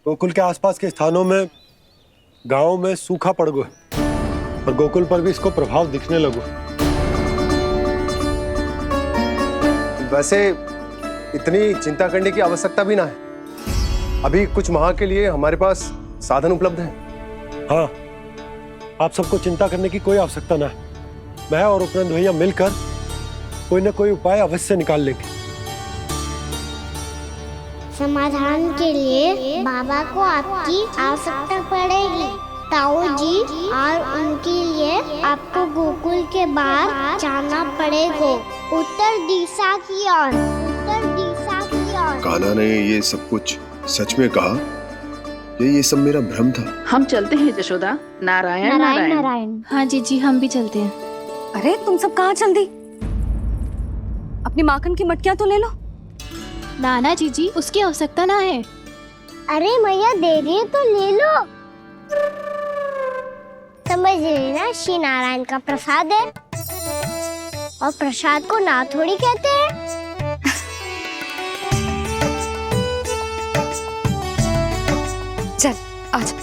गोकुल के आसपास के स्थानों में, गांवों में सूखा पड़ गया और गोकुल पर भी इसको प्रभाव दिखने लगो। वैसे इतनी चिंता करने की आवश्यकता भी ना है। अभी कुछ माह के लिए हमारे पास साधन उपलब्ध हैं। हाँ, आप सबको चिंता करने की कोई आवश्यकता ना है। मैं और उपनंद भैया मिलकर कोई ना कोई उपाय अवश्य निकाल लेंगे। समाधान के लिए बाबा को आपकी आवश्यकता पड़ेगी। ताऊ जी और उनके लिए आपको गोकुल के बाहर जाना पड़ेगा, उत्तर दिशा की ओर, उत्तर दिशा की ओर। कान्हा ने ये सब कुछ सच में कहा? ये सब मेरा भ्रम था? हम चलते हैं जशोदा। नारायण नारायण नारायण। हाँ जीजी, हम भी चलते हैं। अरे तुम सब कहाँ चल दी? अपनी माखन की मटकियाँ तो ले लो। नाना जीजी, उसकी आवश्यकता ना है। अरे मैया दे रही है तो ले लो। समझ लेना, श्री नारायण का प्रसाद है और प्रसाद को ना थोड़ी कहते हैं। चल आज।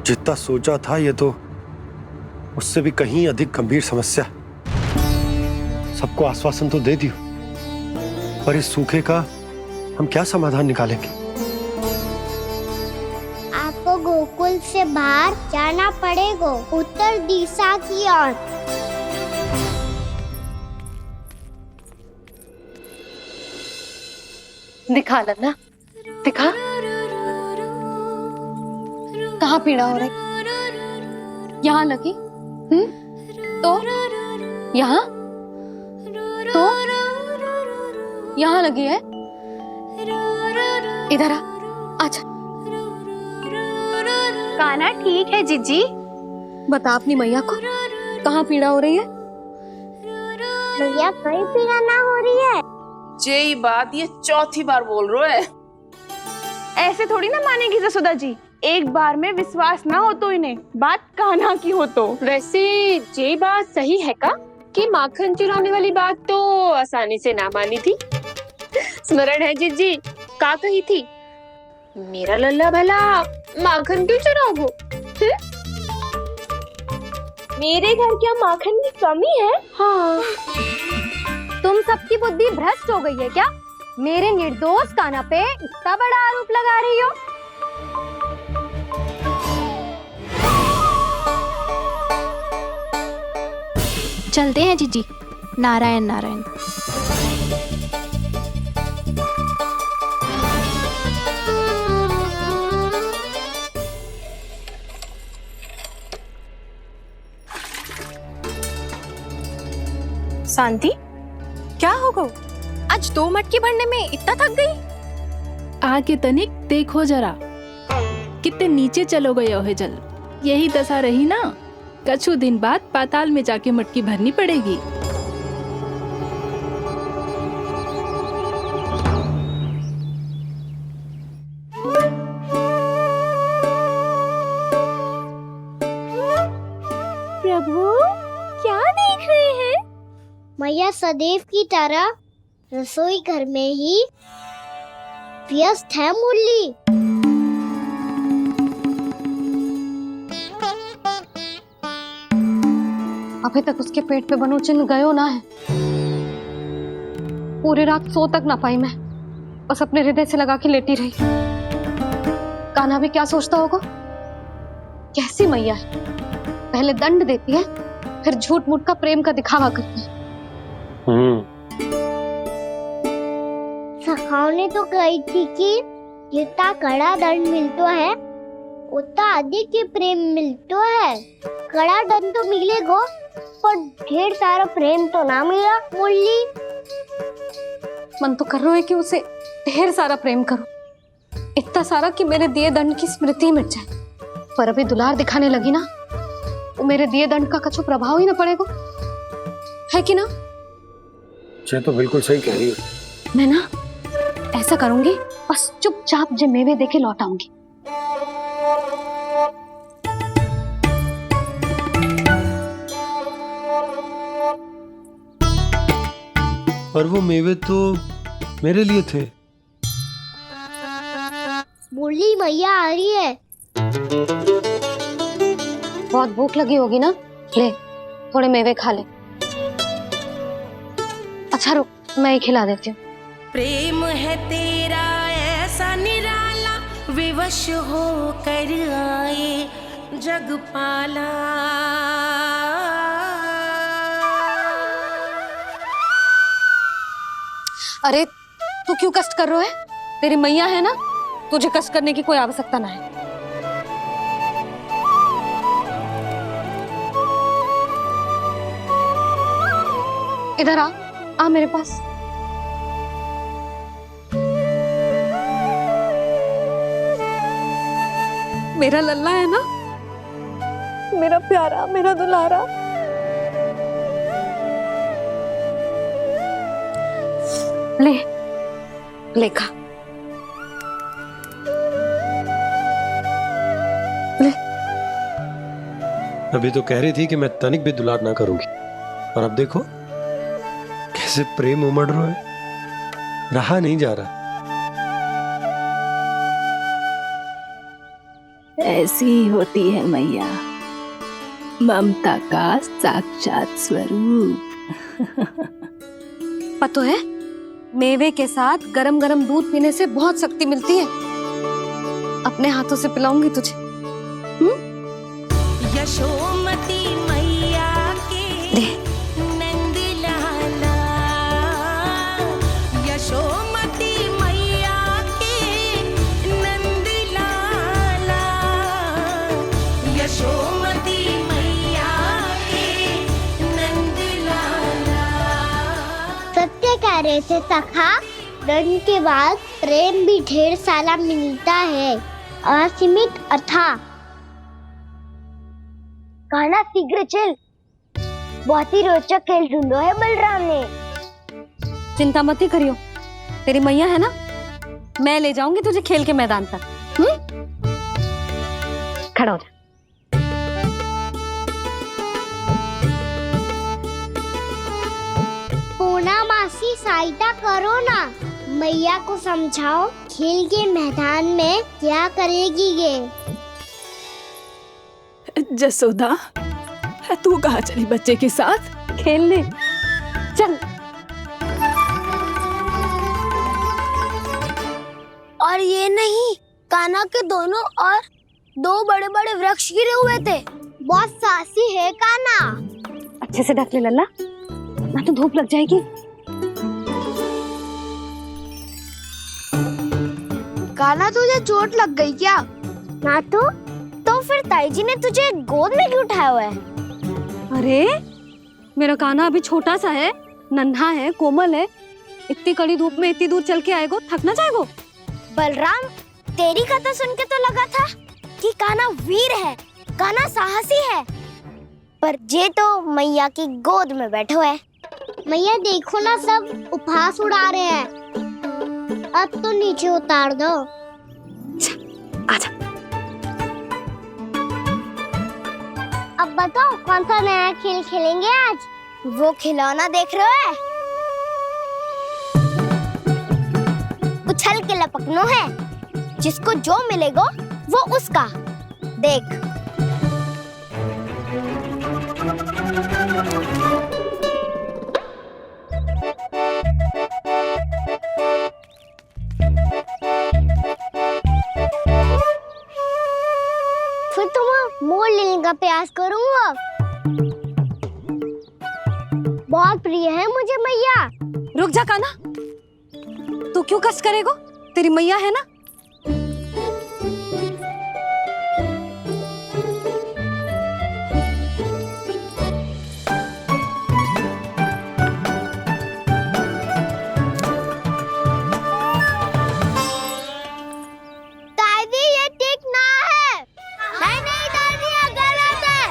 जितना सोचा था ये तो उससे भी कहीं अधिक गंभीर समस्या। सबको आश्वासन तो दे दियो, पर इस सूखे का हम क्या समाधान निकालेंगे? आपको गोकुल से बाहर जाना पड़ेगा, उत्तर दिशा की ओर। दिखा लन्ना, दिखा। कहाँ पीड़ा हो रही? यहाँ लगी? तो यहाँ? तो यहाँ लगी है? इधर आ, आजा। कान्हा ठीक है जीजी। बता अपनी मैया को कहाँ पीड़ा हो रही है? भैया कहीं पीड़ा ना हो रही है। ये बात ये चौथी बार बोल रहे है। ऐसे थोड़ी ना मानेगी जसोदा जी। एक बार में विश्वास ना हो तो इन्हें, बात कान्हा की हो तो। वैसे ये बात सही है का कि माखन चुराने वाली बात तो आसानी से ना मानी थी। स्मरण है जीजी का कही थी, मेरा लल्ला भला माखन क्यों चुराओगो? मेरे घर क्या माखन की कमी है? हाँ। तुम सबकी बुद्धि भ्रष्ट हो गई है क्या? मेरे निर्दोष कान्हा पे इतना बड़ा आरोप लगा रही हो? चलते हैं जीजी। नारायण नारायण। शांति, क्या हो गो? आज 2 मटकी भरने में इतना थक गई? आके तनिक देखो जरा, कितने नीचे चलो गए हो जल। यही दशा रही ना, कछु दिन बाद पाताल में जाके मटकी भरनी पड़ेगी। प्रभु क्या देख रहे हैं? मैया सदैव की तरह रसोई घर में ही व्यस्त है मुरली। अभी तक उसके पेट पे बनो चिन्ह गयो ना है। पूरी रात सो तक ना पाई मैं, बस अपने हृदय से लगा के लेटी रही। कान्हा भी क्या सोचता होगा? कैसी मैया है, पहले दंड देती है, फिर झूठ मूठ का प्रेम का दिखावा करती है। सखाओं तो कही थी कि जितना कड़ा दंड मिलता है उतना अधिक ही प्रेम मिलता है। कड़ा दंड तो मिलेगा पर ढेर सारा प्रेम तो ना मिला मुरली। मन तो कर रहा है कि उसे ढेर सारा प्रेम करो, इतना सारा कि मेरे दिए दंड की स्मृति मिट जाए। पर अभी दुलार दिखाने लगी ना, वो मेरे दिए दंड का कछु प्रभाव ही ना पड़ेगा, है कि ना? ये तो बिल्कुल सही कह रही हो। मैं ना ऐसा करूंगी, बस चुपचाप जे मेवे देके लौट आऊंगी। और वो मेवे तो मेरे लिए थे। बोली मैया आ रही है। बहुत भूख लगी होगी ना, ले थोड़े मेवे खा ले। अच्छा रुक, मैं ही खिला देती हूँ। प्रेम है तेरा ऐसा निराला, विवश हो कर आए जग पाला। अरे तू क्यों कष्ट कर रहा है? तेरी मैया है ना, तुझे कष्ट करने की कोई आवश्यकता ना है। इधर आ मेरे पास। मेरा लल्ला है ना, मेरा प्यारा, मेरा दुलारा। ले ले खा, ले। अभी तो कह रही थी कि मैं तनिक भी दुलार ना करूंगी, और अब देखो कैसे प्रेम उमड़ रहा है, रहा नहीं जा रहा। ऐसी ही होती है मैया, ममता का साक्षात स्वरूप। पता है, मेवे के साथ गरम गरम दूध पीने से बहुत शक्ति मिलती है। अपने हाथों से पिलाऊंगी तुझे। यशोमती मैया के नंद लाला, यशोमती मैया के नंद लाला, यशोमती मैया के नंद लाला। सत्य कह रहे थे सखा, दंड के बाद प्रेम भी ढेर सारा मिलता है, असीमित अथाह। गाना शीघ्र चल, बहुत ही रोचक खेल ढूंढो है बलराम ने। चिंता मत ही करियो, तेरी मैया है ना, मैं ले जाऊंगी तुझे खेल के मैदान तक। खड़ा हो जा। पूना मासी सहायता करो ना, मैया को समझाओ खेल के मैदान में क्या करेगी ये। जसोदा, तू कहाँ चली बच्चे के साथ? खेलने चल। और ये नहीं, कान्हा के दोनों और दो बड़े बड़े वृक्ष गिरे हुए थे। बहुत साहसी है कान्हा। अच्छे से ढक ले लल्ला, ना तो धूप लग जाएगी। कान्हा तुझे चोट लग गई क्या? ना तो फिर ताई जी ने तुझे गोद में क्यों उठाया हुआ है? अरे मेरा कान्हा अभी छोटा सा है, नन्हा है, कोमल है। इतनी कड़ी धूप में इतनी दूर चल के आएगो, थक ना जाएगो। बलराम, तेरी कथा सुन के तो लगा था कि कान्हा वीर है, कान्हा साहसी है, पर ये तो मैया की गोद में बैठो है। मैया देखो ना, सब उपहास उड़ा रहे हैं। अब तो नीचे उतार दो। आजा। अब बताओ कौन सा नया खेल खेलेंगे आज? वो खिलौना देख रहे हो? उछल के लपकनो है, जिसको जो मिलेगा वो उसका। देख। फिर तुम मोड़ लेने का प्रयास करूंगा। बहुत प्रिय है मुझे मैया। रुक जा कान्हा, तू क्यों कष्ट करेगो? तेरी मैया है ना। दादी ये ठीक ना है। नहीं नहीं दादी, ये गलत है।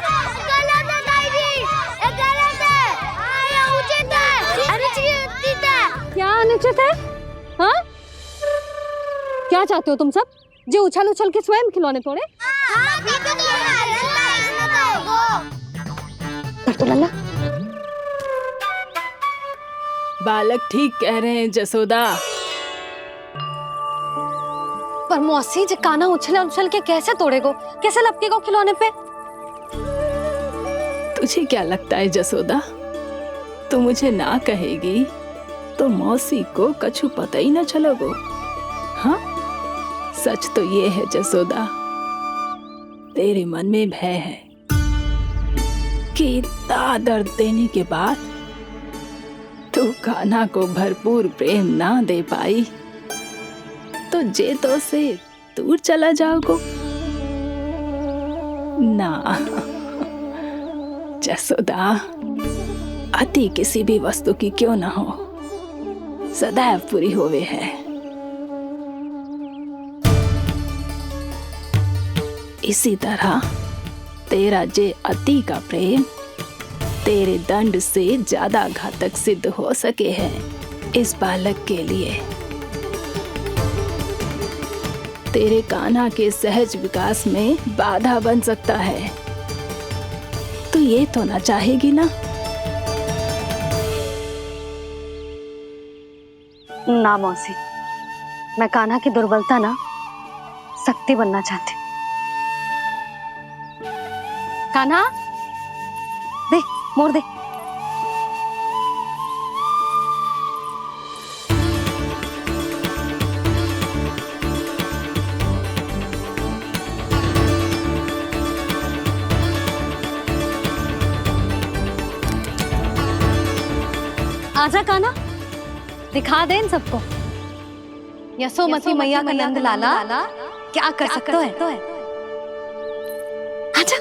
गलत है दादी, ये गलत है। ये उचित है, अनुचित है। क्या अनुचित है? हाँ? क्या चाहते हो तुम सब? जो उछल उछल के स्वयं खिलौने तोड़े? तो लल्ला, बालक ठीक कह रहे हैं जसोदा। पर मौसी जे काना उछल उछल के कैसे तोड़ेगो, कैसे लपकेगो खिलौने पे? तुझे क्या लगता है जसोदा, तू मुझे ना कहेगी तो मौसी को कछु पता ही न चलोगो। हाँ, सच तो ये है जसोदा, तेरे मन में भय है कि इतना दर्द देने के बाद तू कान्हा को भरपूर प्रेम ना दे पाई तो जेतो से दूर चला जाओगो ना। जसोदा, अति किसी भी वस्तु की क्यों ना हो, सदैव पूरी होवे है। इसी तरह तेरा जे अति का प्रेम तेरे दंड से ज्यादा घातक सिद्ध हो सके है इस बालक के लिए। तेरे कान्हा के सहज विकास में बाधा बन सकता है। तू ये तो ना चाहेगी ना? ना मौसी, मैं कान्हा की दुर्बलता ना शक्ति बनना चाहती। कान्हा, दे मोड़ दे। आजा कान्हा, दिखा दे इन सबको यशोमती मैया का नंद लाला क्या कर सकता है। आजा।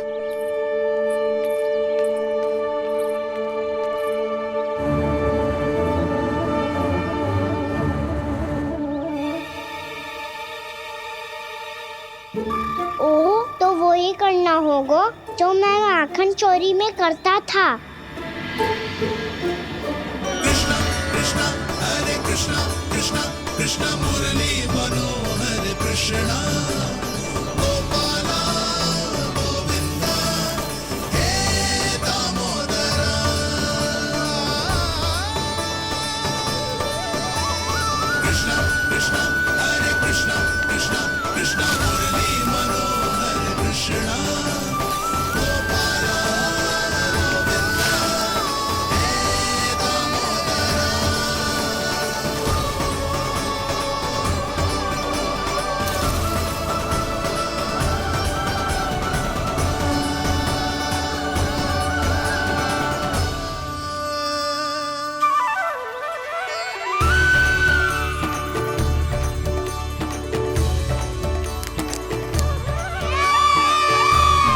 ओ, तो वो ही करना होगा जो मैं माखन चोरी में करता था।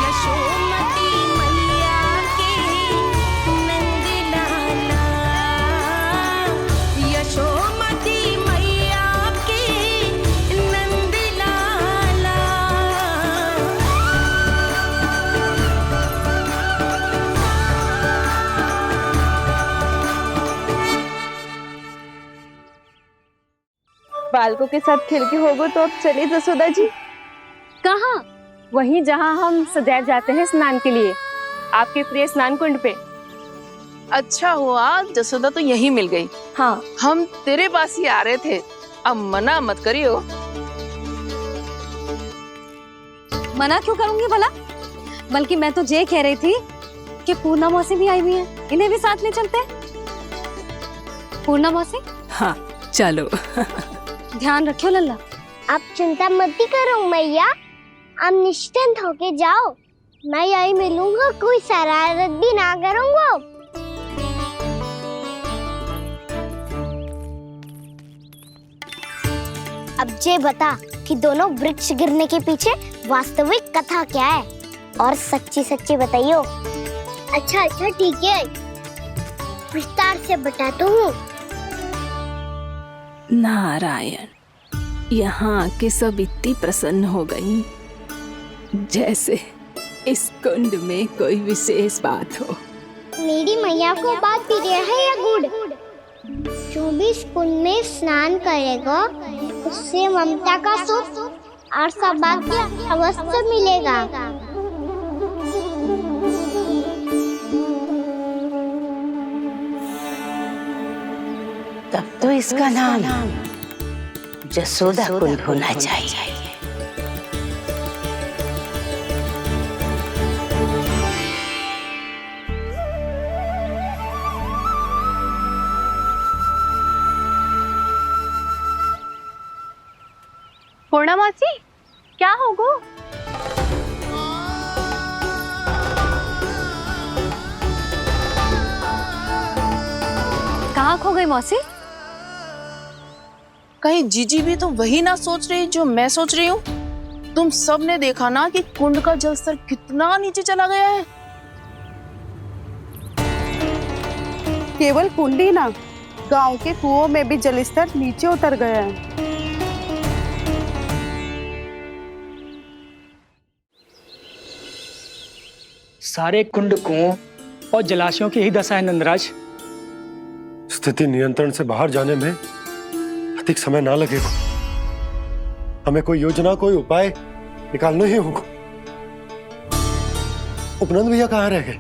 यशोमती मैया के नंद लाला, यशोमती मैया के नंद लाला। बालकों के साथ खेल के होगो तो अब चलिए जसोदा जी। कहाँ? वहीं जहाँ हम सदैव जाते हैं स्नान के लिए, आपके प्रिय स्नान कुंड पे। अच्छा हुआ जसोदा तो यही मिल गई। हाँ, हम तेरे पास ही आ रहे थे, अब मना मत करियो। मना क्यों करूंगी भला? बल्कि मैं तो ये कह रही थी कि पूर्णा मौसी भी आई हुई है, इन्हें भी साथ ले चलते हैं। पूर्णा मौसी, हाँ चलो। ध्यान रखियो लल्ला। आप चिंता मत करो मैया, आप निश्चिंत होके जाओ, मैं यही मिलूंगा, कोई शरारत भी ना करूंगा। अब ये बता कि दोनों वृक्ष गिरने के पीछे वास्तविक कथा क्या है, और सच्ची सच्ची बताइयो। अच्छा अच्छा ठीक है, विस्तार से बताता हूँ। नारायण, यहाँ के सब इतनी प्रसन्न हो गई जैसे इस कुंड में कोई विशेष बात हो। मेरी मैया को बात प्रिय है या गुड़? जो भी इस कुंड में स्नान करेगा उससे ममता का सुख और सौभाग्य अवश्य मिलेगा। तब तो इसका नाम जसोदा कुंड होना चाहिए। पूर्णा मौसी, क्या होगो? कहाँ खो गई मौसी? कहीं जीजी भी तो वही ना सोच रही जो मैं सोच रही हूँ? तुम सब ने देखा ना कि कुंड का जलस्तर कितना नीचे चला गया है। केवल कुंड ही ना, गांव के कुओं में भी जलस्तर नीचे उतर गया है। सारे कुंड कुओं और जलाशयों की यही दशा है नंदराज। स्थिति नियंत्रण से बाहर जाने में अधिक समय ना लगेगा। हमें कोई योजना, कोई उपाय निकालना ही होगा। उपनंद भैया कहाँ रह गए?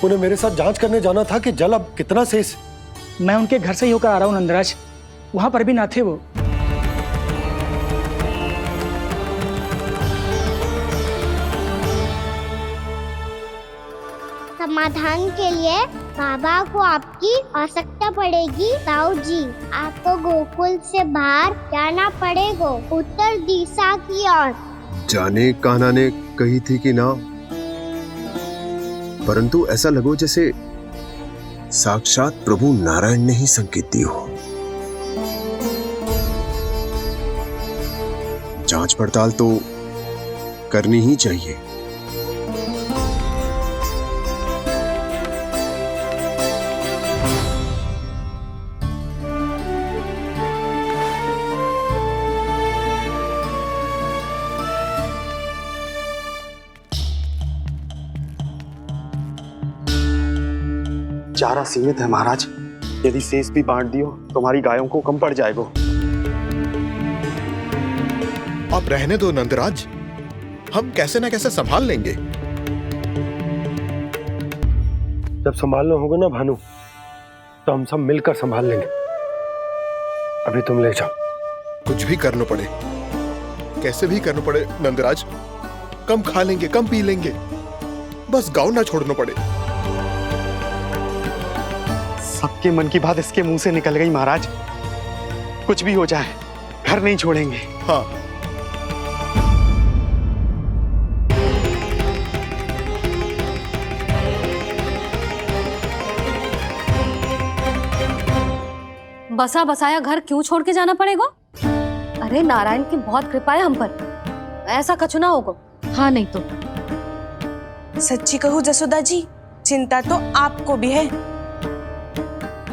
उन्हें मेरे साथ जांच करने जाना था कि जल अब कितना शेष। मैं उनके घर से ही होकर आ रहा हूँ नंदराज, वहां पर भी ना थे वो। समाधान के लिए बाबा को आपकी आवश्यकता पड़ेगी। ताऊ जी, आपको गोकुल से बाहर जाना पड़ेगा, उत्तर दिशा की ओर। जाने कान्हा ने कही थी कि ना, परंतु ऐसा लगो जैसे साक्षात प्रभु नारायण ने ही संकेत दी हो। जांच पड़ताल तो करनी ही चाहिए। चारा सीमित है महाराज, यदि शेष भी बांट दियो तो हमारी गायों को कम पड़ जाएगा। आप रहने दो नंदराज, हम कैसे ना कैसे संभाल लेंगे। जब संभालना होगा ना भानु, तो हम सब मिलकर संभाल लेंगे। अभी तुम ले जाओ। कुछ भी करना पड़े, कैसे भी करना पड़े नंदराज, कम खा लेंगे, कम पी लेंगे, बस गाँव ना छोड़ना पड़े। सबके मन की बात इसके मुंह से निकल गई महाराज। कुछ भी हो जाए, घर नहीं छोड़ेंगे। हाँ, बसा बसाया घर क्यों छोड़ के जाना पड़ेगा? अरे नारायण की बहुत कृपा है हम पर, ऐसा कछु ना होगा। हाँ नहीं तो सच्ची कहूँ जसोदा जी, चिंता तो आपको भी है,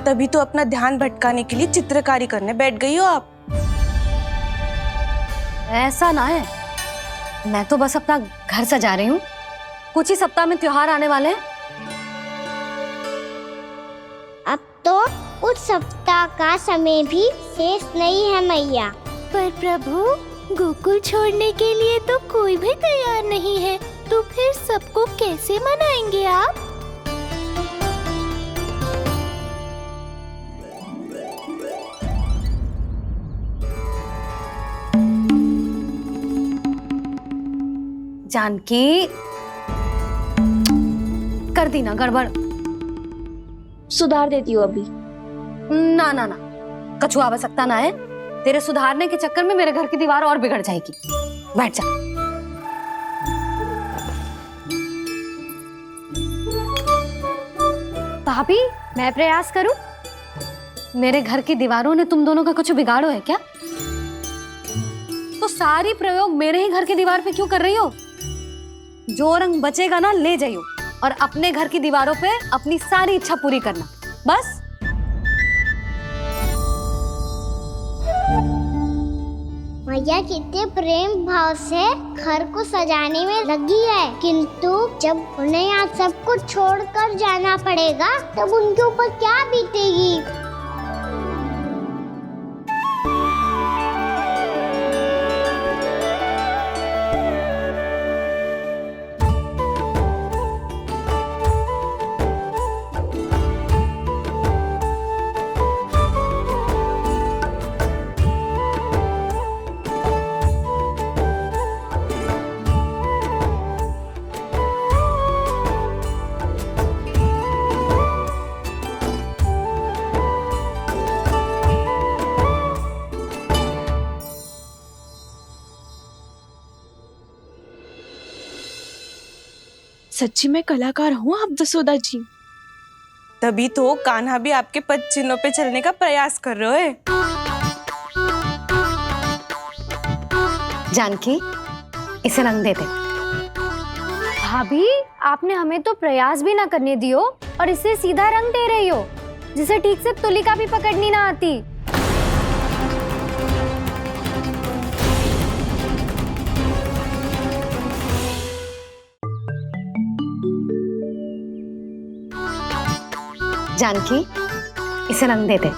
तभी तो अपना ध्यान भटकाने के लिए चित्रकारी करने बैठ गई हो आप। ऐसा ना है, मैं तो बस अपना घर सजा रही हूँ। कुछ ही सप्ताह में त्योहार आने वाले हैं। अब तो कुछ सप्ताह का समय भी शेष नहीं है मैया। पर प्रभु, गोकुल छोड़ने के लिए तो कोई भी तैयार नहीं है, तो फिर सबको कैसे मनाएंगे आप? जानकी, कर दी ना गड़बड़। सुधार देती हूँ अभी। ना ना ना, कछु आवश्यकता ना है। तेरे सुधारने के चक्कर में मेरे घर की दीवार और बिगड़ जाएगी। बैठ जा। भाभी, मैं प्रयास करूं? मेरे घर की दीवारों ने तुम दोनों का कुछ बिगाड़ो है क्या? तो सारी प्रयोग मेरे ही घर की दीवार पे क्यों कर रही हो? जो रंग बचेगा ना ले जाइयो, और अपने घर की दीवारों पे अपनी सारी इच्छा पूरी करना, बस। मैया कितने प्रेम भाव से घर को सजाने में लगी है, किंतु जब उन्हें यहाँ सब कुछ छोड़कर जाना पड़ेगा तब उनके ऊपर क्या बीतेगी। सच्ची में कलाकार हूँ आप जसोदा जी। तभी तो कान्हा भी आपके पद चिन्हों पे चलने का प्रयास कर रहे है। जानकी, इसे रंग दे दे। भाभी, आपने हमें तो प्रयास भी ना करने दियो और इसे सीधा रंग दे रही हो, जिसे ठीक से तुलिका भी पकड़नी ना आती। जानकी, इसे रंग दे दे।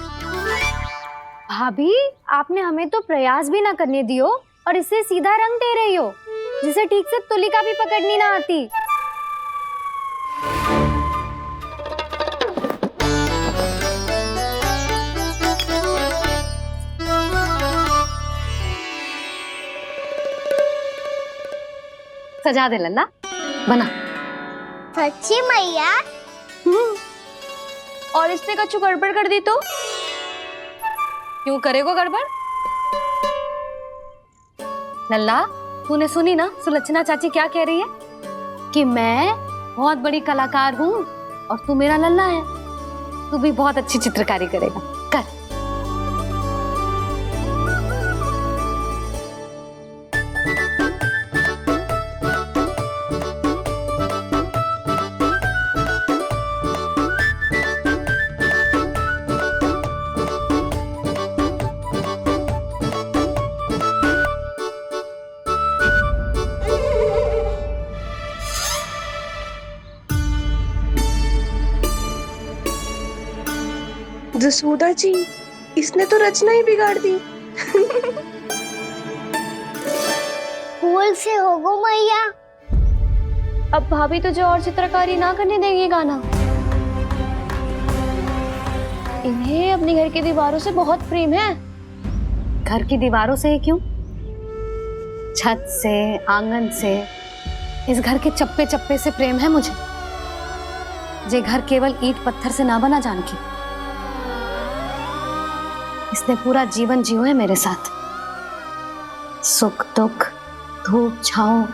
भाभी, आपने हमें तो प्रयास भी ना करने दियो और इसे सीधा रंग दे रही हो, जिसे ठीक से तुलिका भी पकड़नी ना आती। सजा दे लल्ला, बना। सच्ची मैया? और इसने कछु गड़बड़ कर दी तो? क्यों करेगो गड़बड़? लल्ला, तूने सुनी ना सुलक्षणा चाची क्या कह रही है? कि मैं बहुत बड़ी कलाकार हूँ और तू मेरा लल्ला है। तू भी बहुत अच्छी चित्रकारी करेगा, कर। जसोदा जी, इसने तो रचना ही बिगाड़ दी। फूल से होगो मैया। अब भाभी तुझे और चित्रकारी ना करने देगी गाना। इन्हें अपने घर की दीवारों से बहुत प्रेम है। घर की दीवारों से ही क्यों? छत से, आंगन से, इस घर के चप्पे चप्पे से प्रेम है मुझे। ये घर केवल ईंट पत्थर से ना बना जानकी। इसने पूरा जीवन जियो है मेरे साथ। सुख दुख, धूप छांव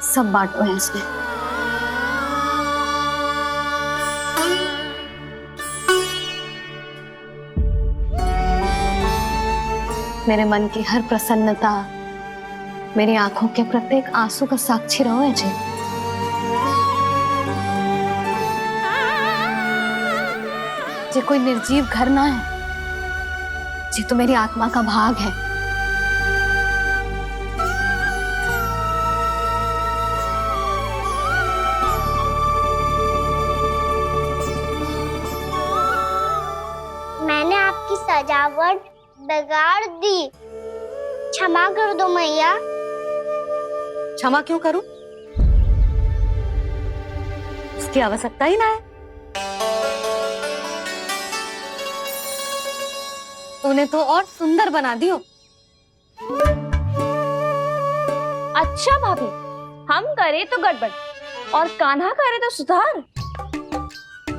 सब बांटो है इसने। मेरे मन की हर प्रसन्नता, मेरी आंखों के प्रत्येक आंसू का साक्षी रहो है जी। ये कोई निर्जीव घर ना है, ये तो मेरी आत्मा का भाग है। मैंने आपकी सजावट बिगाड़ दी, क्षमा कर दो मैया। क्षमा क्यों करूं? उसकी आवश्यकता ही ना है। तूने तो और सुंदर बना दियो। अच्छा भाभी, हम करे तो गड़बड़ और कान्हा करे तो सुधार।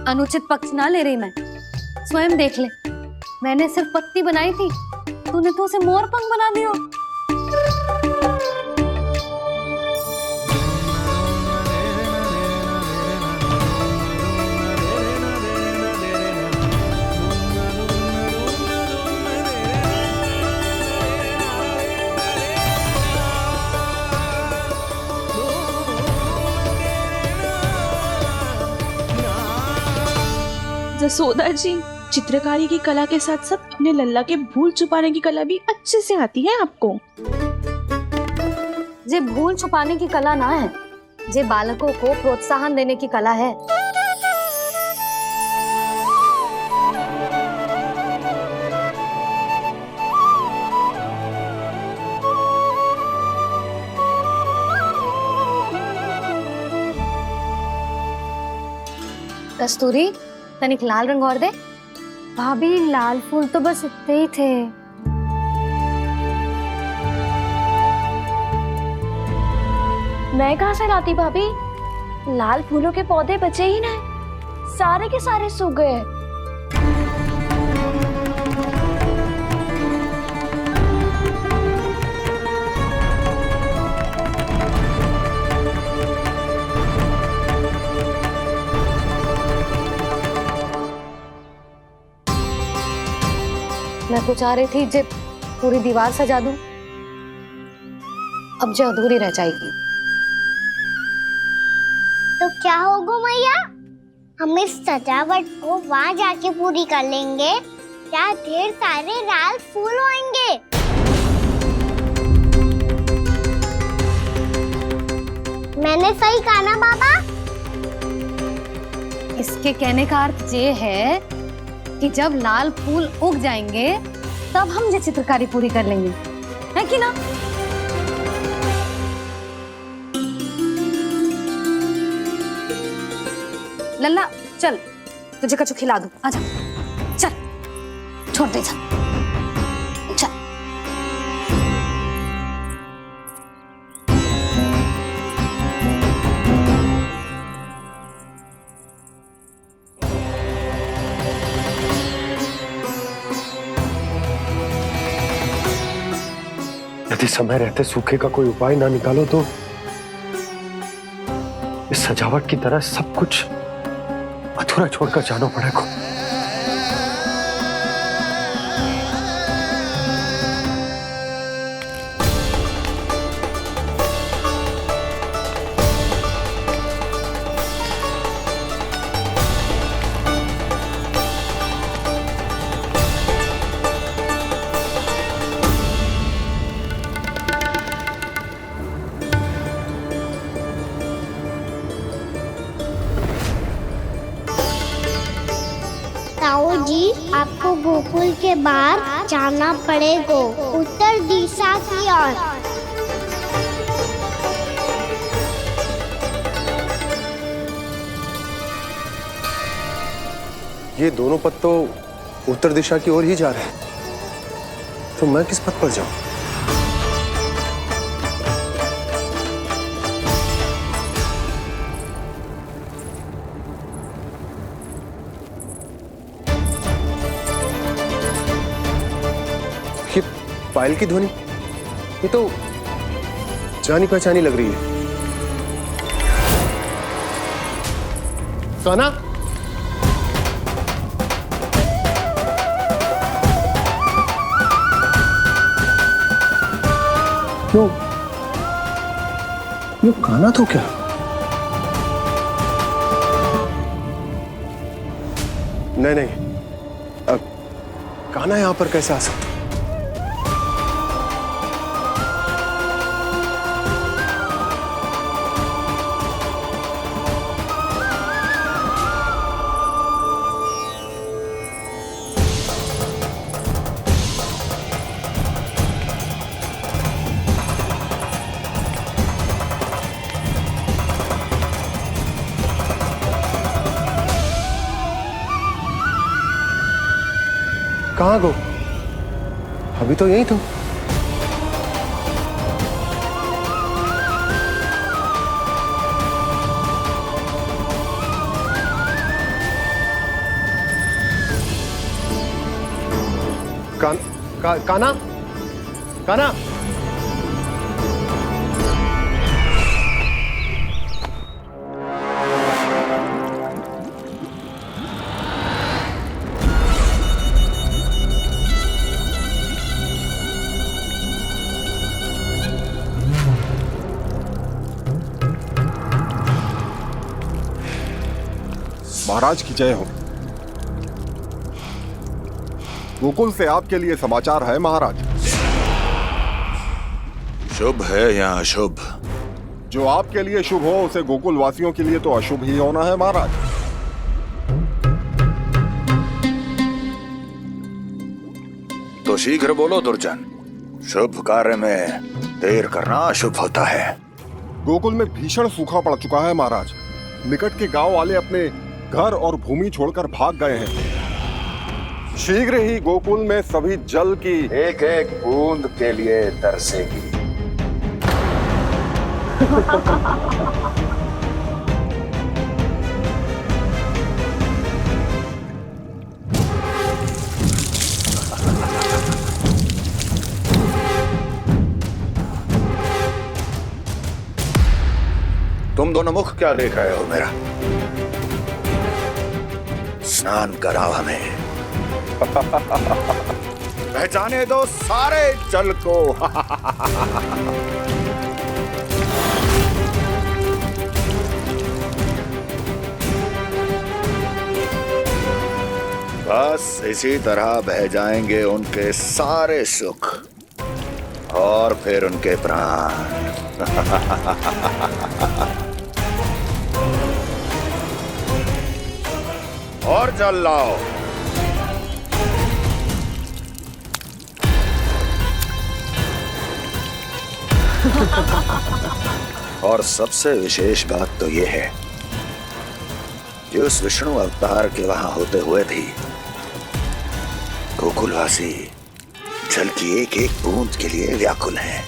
अनुचित पक्ष ना ले रही मैं, स्वयं देख ले। मैंने सिर्फ पत्ती बनाई थी, तूने तो उसे मोर पंख बना दियो। जसोदा जी, चित्रकारी की कला के साथ साथ अपने लल्ला के भूल छुपाने की कला भी अच्छे से आती है आपको। ये भूल छुपाने की कला ना है, ये बालकों को प्रोत्साहन देने की कला है। कस्तूरी, तनिक लाल रंग और दे। भाभी, लाल फूल तो बस इतने ही थे। मैं कहाँ से लाती भाभी? लाल फूलों के पौधे बचे ही ना, सारे के सारे सूख गए। मैं तो चाह रही थी जे पूरी दीवार सजा दूं, अब जो अधूरी रह जाएगी। तो क्या होगा मैया, हम इस सजावट को वहाँ जाके पूरी कर लेंगे, क्या ढेर सारे लाल फूल होंगे। मैंने सही कहा ना बाबा? इसके कहने का अर्थ ये है कि जब लाल फूल उग जाएंगे तब हम ये चित्रकारी पूरी कर लेंगे, है कि ना? लल्ला चल, तुझे कछु खिला दूं, आजा, चल, छोड़ दे, चल, चल। यदि समय रहते सूखे का कोई उपाय ना निकालो तो इस सजावट की तरह सब कुछ अधूरा छोड़कर जाना पड़ेगा। ताऊ जी, आपको गोकुल के बाहर जाना पड़ेगा, उत्तर दिशा की ओर। ये दोनों पथ तो उत्तर दिशा की ओर ही जा रहे हैं, तो मैं किस पथ पर जाऊं? ये पायल की ध्वनि, ये तो जानी पहचानी लग रही है। कान्हा, ये कान्हा तो क्या? नहीं, कान्हा यहां पर कैसे आ सकता? कहाँ गो? अभी तो यही तो। कान्हा, कान्हा, महाराज की जय हो। गोकुल से आपके लिए समाचार है महाराज। शुभ है या अशुभ? जो आपके लिए शुभ हो उसे गोकुल वासियों के लिए तो अशुभ ही होना है महाराज। तो शीघ्र बोलो दुर्जन, शुभ कार्य में देर करना अशुभ होता है। गोकुल में भीषण सूखा पड़ चुका है महाराज। निकट के गांव वाले अपने घर और भूमि छोड़कर भाग गए हैं। शीघ्र ही गोकुल में सभी जल की एक एक बूंद के लिए तरसेगी। तुम दोनों मुख क्या देख रहे हो मेरा? स्नान कराओ हमें। बह जाने दो सारे जल को। बस इसी तरह बह जाएंगे उनके सारे सुख और फिर उनके प्राण। और जल लाओ। और सबसे विशेष बात तो यह है कि उस विष्णु अवतार के वहां होते हुए भी गोकुलवासी जल की एक एक बूंद के लिए व्याकुल हैं।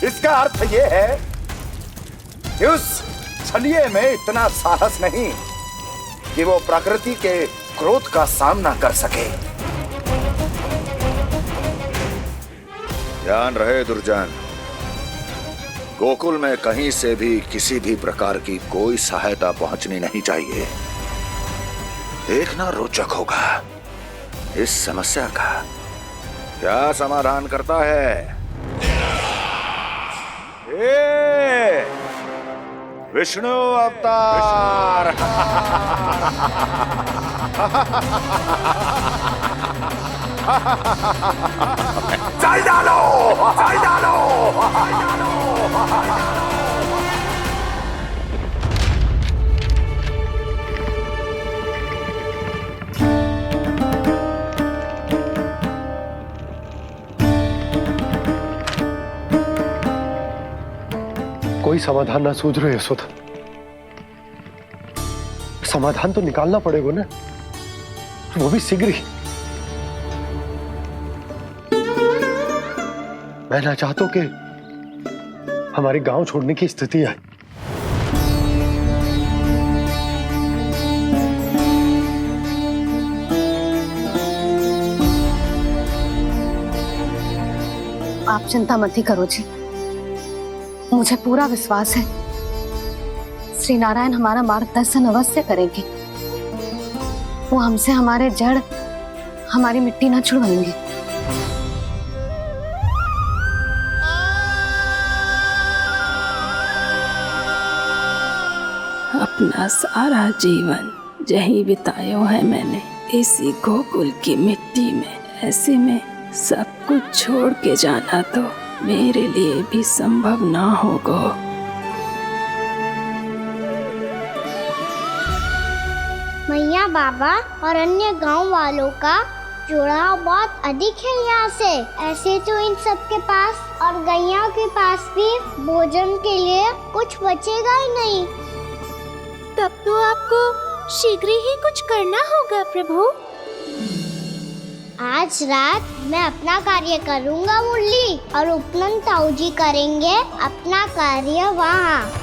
इसका अर्थ यह है कि उस छलिए में इतना साहस नहीं कि वो प्रकृति के क्रोध का सामना कर सके। ध्यान रहे दुर्जन, गोकुल में कहीं से भी किसी भी प्रकार की कोई सहायता पहुंचनी नहीं चाहिए। देखना रोचक होगा इस समस्या का क्या समाधान करता है। ए, विष्णु अवतार। चल डालो, चल डालो। कोई समाधान ना सूझ रहे यशोदा। समाधान तो निकालना पड़ेगा ना, वो भी शीघ्र ही। मैं ना चाहता हूं कि हमारे गांव छोड़ने की स्थिति आए। आप चिंता मत ही करो जी, मुझे पूरा विश्वास है श्री नारायण हमारा मार्गदर्शन अवश्य करेंगे। वो हमसे हमारे जड़, हमारी मिट्टी न छुड़वाएंगे। अपना सारा जीवन यही बिताया है मैंने, इसी गोकुल की मिट्टी में। ऐसे में सब कुछ छोड़ के जाना तो मेरे लिए भी संभव ना होगा। मैया, बाबा और अन्य गांव वालों का जुड़ाव बहुत अधिक है यहाँ से। ऐसे तो इन सब के पास और गैया के पास भी भोजन के लिए कुछ बचेगा ही नहीं। तब तो आपको शीघ्र ही कुछ करना होगा प्रभु। आज रात मैं अपना कार्य करूँगा मुरली, और उपनंद ताऊ जी करेंगे अपना कार्य वहाँ।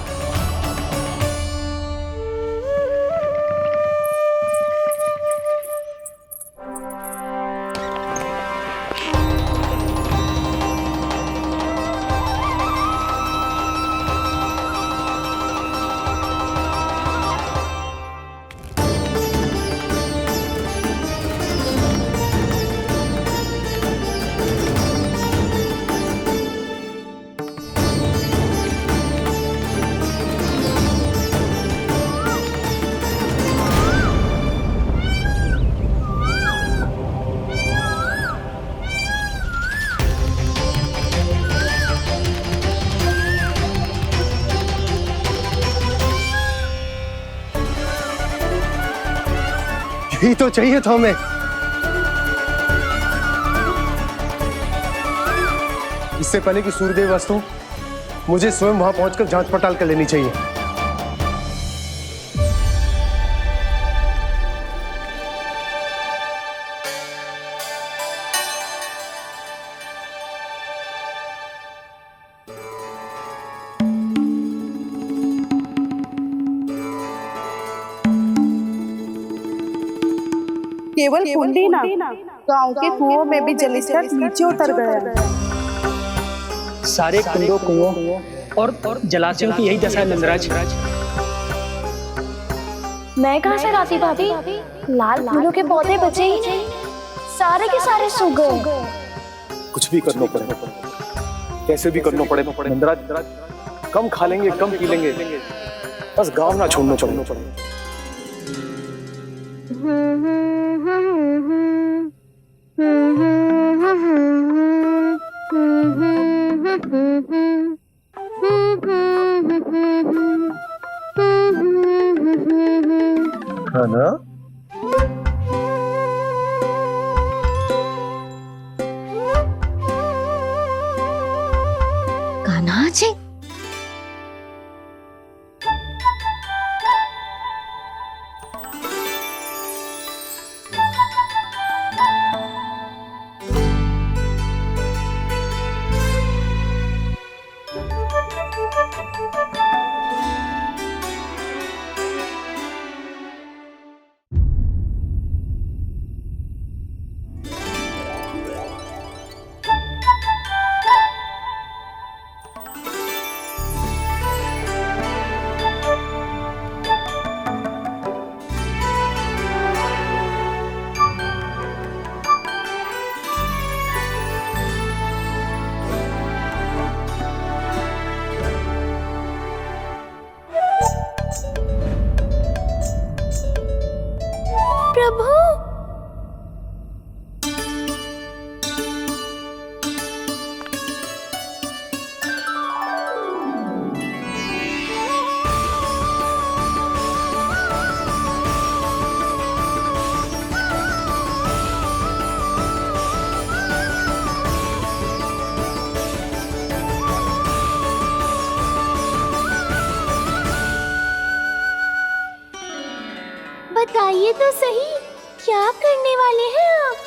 यही तो चाहिए था हमें। इससे पहले कि सूर्यदेव अस्त हो, मुझे स्वयं वहां पहुंचकर जांच पड़ताल कर लेनी चाहिए। केवल कुंडी ना, गांव के कुओं में भी जलस्तर नीचे उतर गया। सारे कुंडों, कुओं और जलाशयों की यही दशा है नंदराज। मैं कहाँ से लाती भाभी? लाल फूलों के पौधे बचे ही नहीं। सारे के सारे सो गए। कुछ भी करना पड़ेगा, कैसे भी करना पड़ेगा नंदराज। कम खा लेंगे, कम पी लेंगे, बस गाँव ना छोड़ना पड़ेगा। है ना? कान्हा जी, प्रभु, बताइए तो सही, क्या करने वाले हैं आप?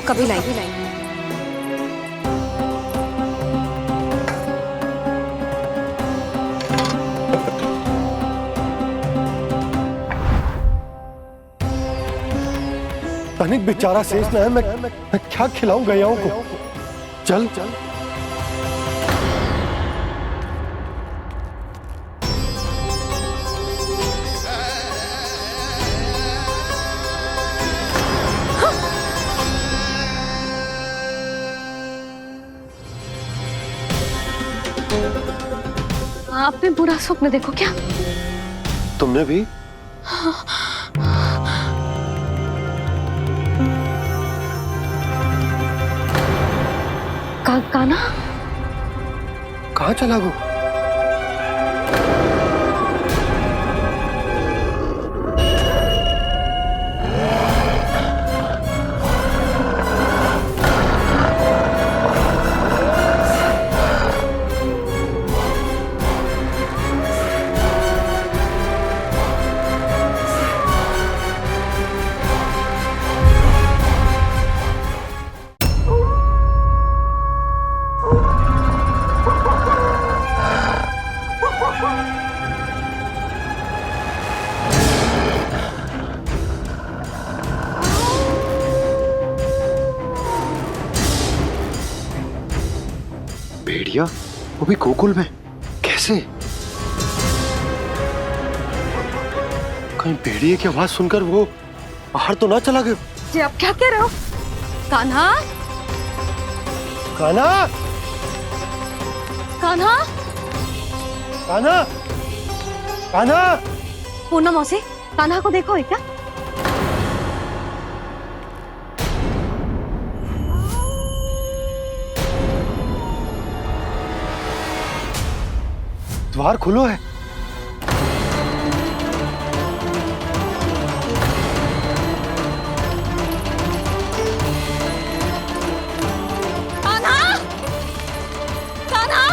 कभी लाई। तनिक बेचारा शेष न है, मैं क्या खिलाऊं गयाओं को। चल चल आपने बुरा स्वप्न देखो क्या? तुमने भी? कान्हा कहाँ चला गो? भेड़िया वो भी गोकुल में? कैसे? कहीं भेड़िए की आवाज सुनकर वो बाहर तो ना चला गया? जी आप क्या कह रहे हो? कान्हा, कान्हा, कान्हा, कान्हा, कान्हा। पूनम मौसी, कान्हा को देखो है क्या? द्वार खुलो है। कान्हा, कान्हा,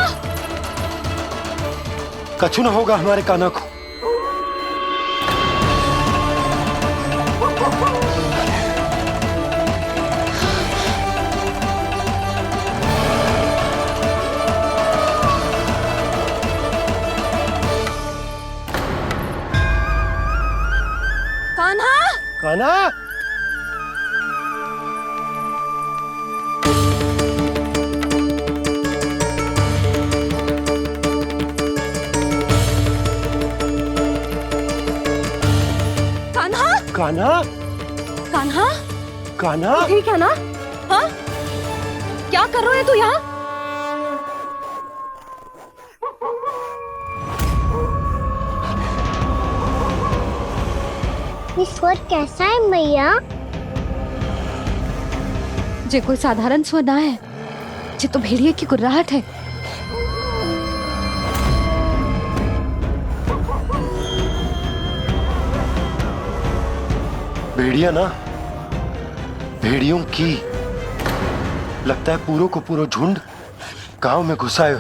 कछु ना होगा हमारे कान्हा को। कान्हा, कान्हा, कान्हा, कान्हा, कान्हा, ठीक है ना? हाँ? क्या कर रहे हो तू यहाँ? ये स्वर कैसा है मैया? जे कोई साधारण स्वर ना है, जे तो भेड़िए की गुर्राहट है। भेड़िया ना, भेड़ियों की लगता है पूरो को पूरो झुंड गांव में घुसा है।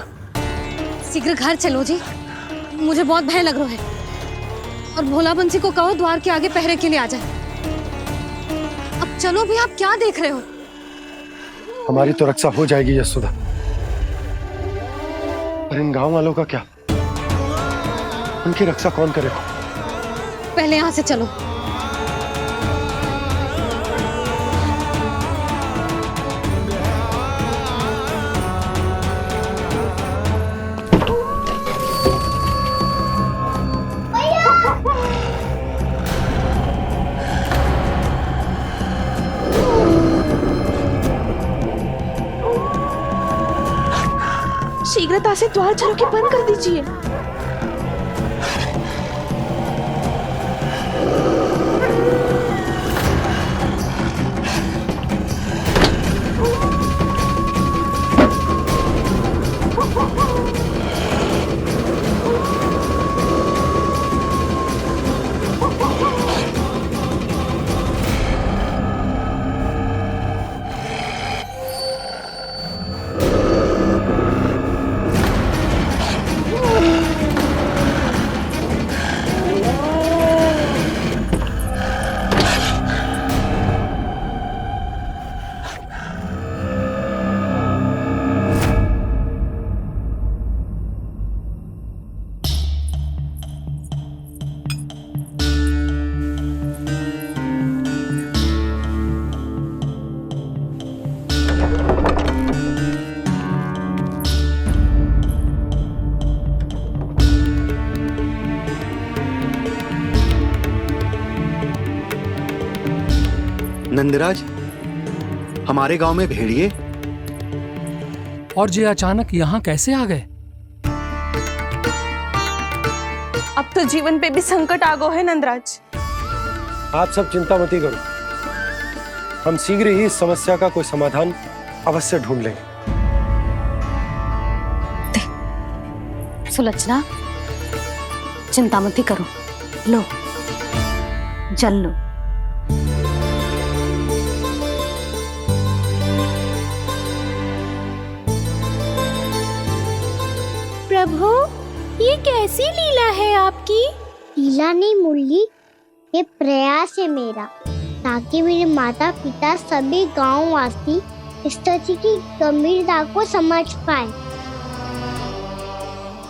शीघ्र घर चलो जी, मुझे बहुत भय लग रहा है। और भोला बंसी को कहो द्वार के आगे पहरे के लिए आ जाए। अब चलो भी, आप क्या देख रहे हो? हमारी तो रक्षा हो जाएगी यशोदा, पर इन गांव वालों का क्या? उनकी रक्षा कौन करेगा? पहले यहाँ से चलो। शीघ्रता से द्वार चारों के बंद कर दीजिए। नंदराज, हमारे गांव में भेड़िए और ये अचानक यहाँ कैसे आ गए? अब तो जीवन पे भी संकट आ गो है नंदराज। आप सब चिंता मत करो, हम शीघ्र ही इस समस्या का कोई समाधान अवश्य ढूंढ लेंगे। सुलक्षणा, चिंता मत करो, लो जल लो। प्रभु, ये कैसी लीला है आपकी? लीला नहीं मुरली, ये प्रयास है मेरा, ताकि मेरे माता पिता सभी गांव वासी इस स्थिति की गंभीरता को समझ पाए।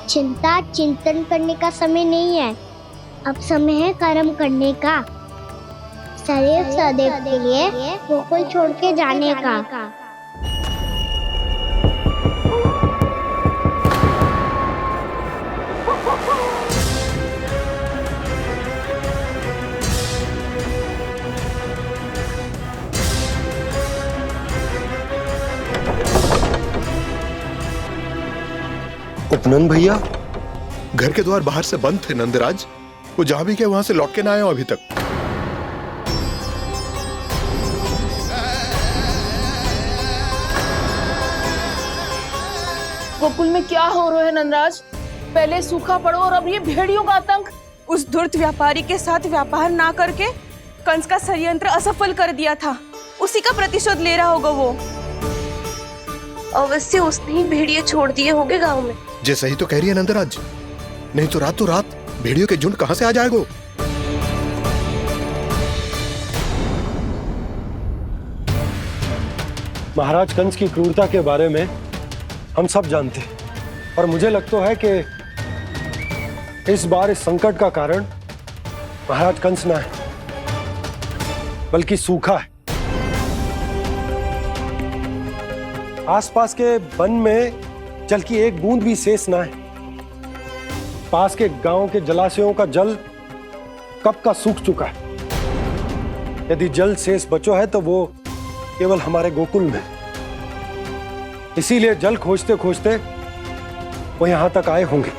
चिंता चिंतन करने का समय नहीं है, अब समय है कर्म करने का, सदैव सदैव के लिए गोकुल छोड़ के जाने का। उपनंद भैया, घर के द्वार बाहर से बंद थे नंदराज, वो जहां भी गए वहां से लौट के ना आए हो अभी तक। गोकुल में क्या हो रहा है नंदराज? पहले सूखा पड़ो और अब ये भेड़ियों का आतंक। उस धूर्त व्यापारी के साथ व्यापार ना करके कंस का षड्यंत्र असफल कर दिया था, उसी का प्रतिशोध ले रहा होगा वो। अवश्य उसने ही भेड़िए छोड़ दिए होंगे गांव में। जैसा ही तो कह रही है नंदराज, नहीं तो रात भेड़ियों के झुंड कहां से आ जाएगा? महाराज कंस की क्रूरता के बारे में हम सब जानते हैं, और मुझे लगता है कि इस बार इस संकट का कारण महाराज कंस ना है, बल्कि सूखा है। आसपास के वन में जल की एक बूंद भी शेष ना है। पास के गांव के जलाशयों का जल कब का सूख चुका है। यदि जल शेष बचो है तो वो केवल हमारे गोकुल में। इसीलिए जल खोजते खोजते वो यहां तक आए होंगे।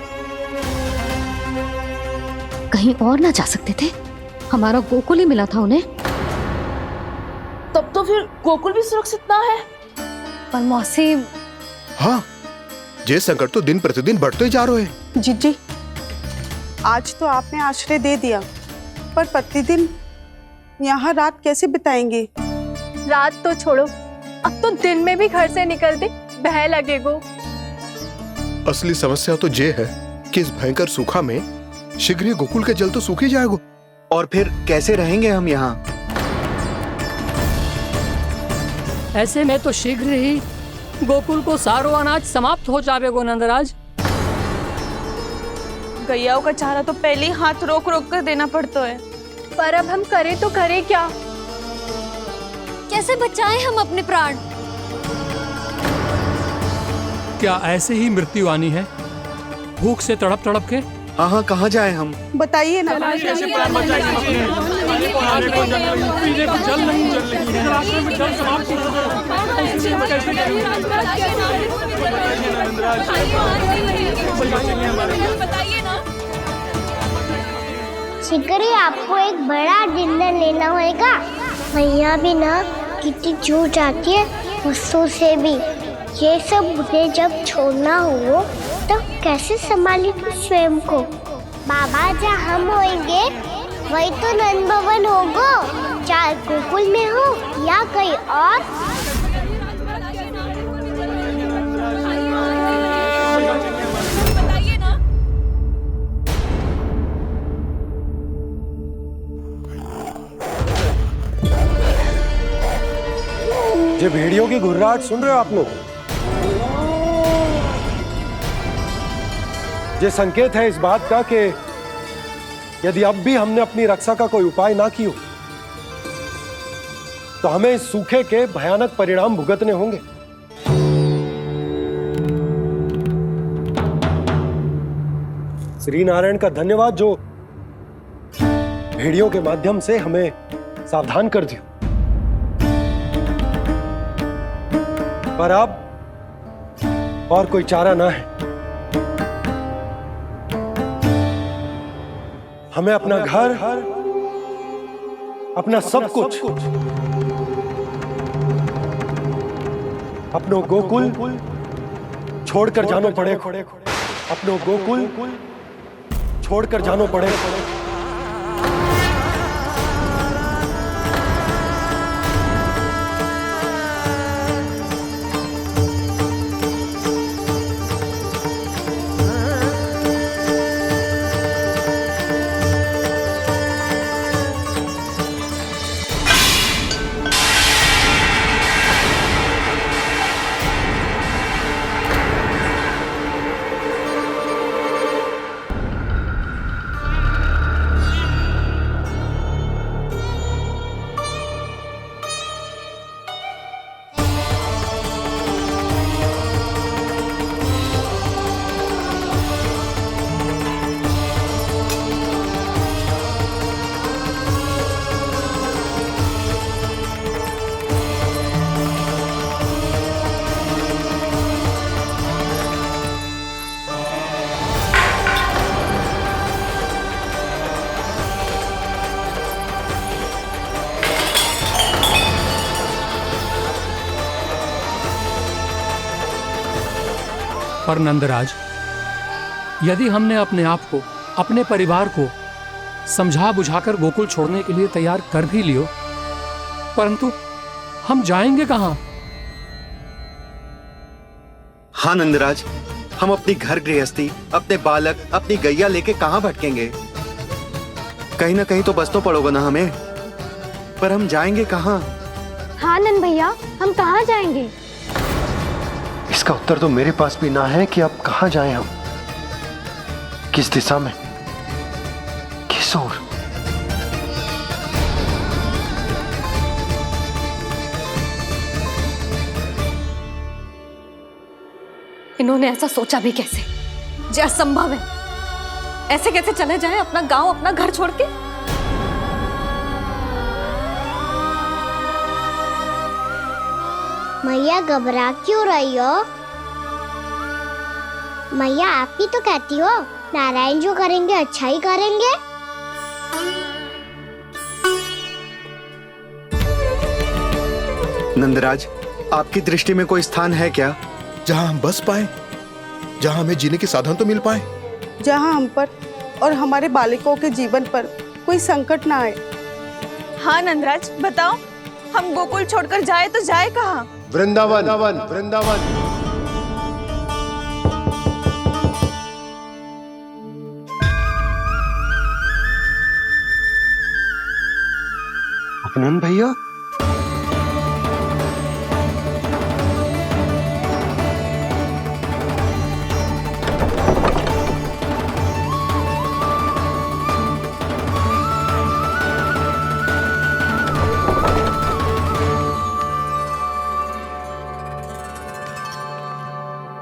कहीं और ना जा सकते थे? हमारा गोकुल ही मिला था उन्हें। तब तो फिर गोकुल भी सुरक्षित ना है। पर मौसी, हाँ, ये संकट तो दिन प्रतिदिन बढ़ते जा रहे हैं। जीजी, आज तो आपने आश्रय दे दिया, पर प्रतिदिन यहाँ रात कैसे बिताएंगे? रात तो छोड़ो, अब तो दिन में भी घर से निकलते भय लगेगो। असली समस्या तो ये है कि इस भयंकर सूखा में शीघ्र ही गोकुल के जल तो सूख ही जाएगा। और फिर कैसे रहेंगे हम यहाँ? ऐसे में तो शीघ्र ही गोकुल को सारो अनाज समाप्त हो जाएगो नंदराज। गैयाओं का चारा तो पहले ही हाथ रोक रोक कर देना पड़ता है। पर अब हम करें तो करें क्या? कैसे बचाएं हम अपने प्राण? क्या ऐसे ही मृत्यु आनी है, भूख से तड़प तड़प के? हाँ, कहाँ जाए हम? बताइए ना। कैसे प्राण बचाएंगे? पीने को जल नहीं, रास्ते में जल समाप्त हो शीघ्र ही आपको एक बड़ा डिनर लेना होगा। भैया भी ना कितनी जूझ आती है वस्तु से भी। ये सब मुझे जब छोड़ना हो तो कैसे संभाली तू स्वयं को? बाबा जहाँ हम होंगे वही तो नंद भवन होगा, चाहे गोकुल में हो या कहीं और। ये भेड़ियों की घुर्राहट सुन रहे हो आप लोग? ये संकेत है इस बात का कि यदि अब भी हमने अपनी रक्षा का कोई उपाय ना किया तो हमें इस सूखे के भयानक परिणाम भुगतने होंगे। श्री नारायण का धन्यवाद जो भेड़ियों के माध्यम से हमें सावधान कर दिया। पर अब और कोई चारा ना है। हमें अपना घर, अपना सब कुछ, अपनो गोकुल छोड़कर जानो पड़े। अपनो गोकुल छोड़कर जानो पड़े। पर नंदराज, यदि हमने अपने आप को, अपने परिवार को समझा बुझाकर गोकुल छोड़ने के लिए तैयार कर भी लियो, परंतु हम जाएंगे कहां? हाँ नंदराज, हम अपनी घर गृहस्थी, अपने बालक, अपनी गैया लेके कहां भटकेंगे? कहीं ना कहीं तो बस तो पड़ोगे ना हमें, पर हम जाएंगे कहां? हाँ नंद भैया, हम कहाँ जाएंगे? इसका उत्तर तो मेरे पास भी ना है कि अब कहां जाएं हम, किस दिशा में, किस ओर। इन्होंने ऐसा सोचा भी कैसे? जो असंभव है। ऐसे कैसे चले जाएं अपना गांव, अपना घर छोड़ के? मैया घबरा क्यों रही हो? मैया आप ही तो कहती हो नारायण जो करेंगे अच्छा ही करेंगे। नंदराज, आपकी दृष्टि में कोई स्थान है क्या जहां हम बस पाए, जहां हमें जीने के साधन तो मिल पाए, जहाँ हम पर और हमारे बालकों के जीवन पर कोई संकट ना आए? हाँ नंदराज, बताओ, हम गोकुल छोड़कर जाए तो जाए कहाँ? वृंदावन, वृंदावन। अपनन भैया,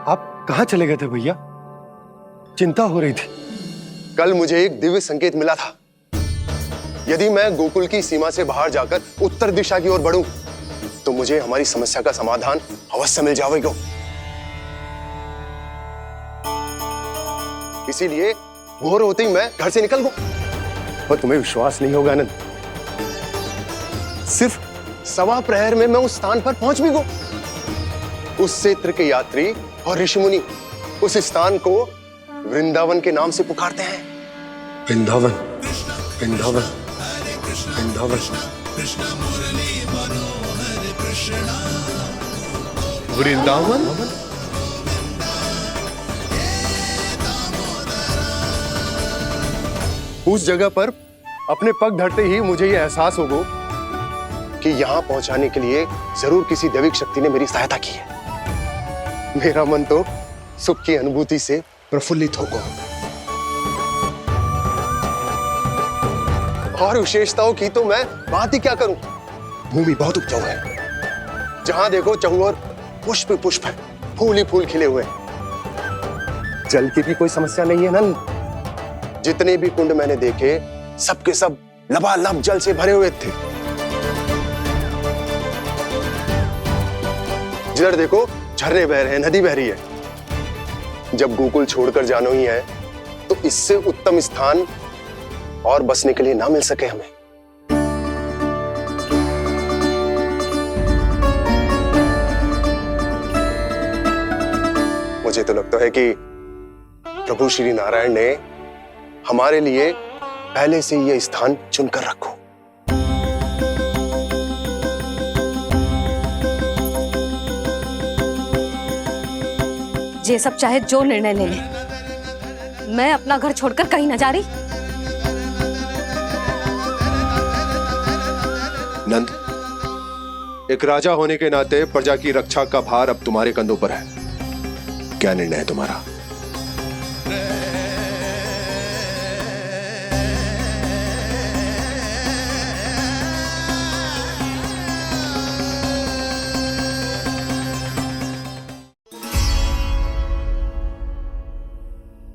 आप कहां चले गए थे भैया? चिंता हो रही थी। कल मुझे एक दिव्य संकेत मिला था। यदि मैं गोकुल की सीमा से बाहर जाकर उत्तर दिशा की ओर बढ़ूं, तो मुझे हमारी समस्या का समाधान अवश्य मिल जाएगा। इसीलिए भोर होते ही मैं घर से निकल गया। और तुम्हें विश्वास नहीं होगा आनंद, सिर्फ 1.25 प्रहर में मैं उस स्थान पर पहुंच भी गया। उस क्षेत्र के यात्री और ऋषिमुनि उस स्थान को वृंदावन के नाम से पुकारते हैं। वृंदावन, वृंदावन, वृंदावन। वृंदावन? उस जगह पर अपने पग धरते ही मुझे यह एहसास होगा कि यहां पहुंचाने के लिए जरूर किसी दैविक शक्ति ने मेरी सहायता की है। मेरा मन तो सुख की अनुभूति से प्रफुल्लित होगा। और विशेषताओं की तो मैं बात ही क्या करूं। भूमि बहुत उपजाऊ है, जहां देखो चहुओर पुष्प पुष्प है, फूल ही फूल खिले हुए हैं। जल की भी कोई समस्या नहीं है नंद। जितने भी कुंड मैंने देखे, सबके सब लबालब जल से भरे हुए थे। जिधर देखो झरने बह रहे हैं, नदी बह रही है। जब गोकुल छोड़कर जाना ही है तो इससे उत्तम स्थान और बसने के लिए ना मिल सके हमें। मुझे तो लगता है कि प्रभु श्री नारायण ने हमारे लिए पहले से यह स्थान चुनकर रखो। ये सब चाहे जो निर्णय ले ले, मैं अपना घर छोड़कर कहीं न जा रही। नंद, एक राजा होने के नाते प्रजा की रक्षा का भार अब तुम्हारे कंधों पर है। क्या निर्णय है तुम्हारा?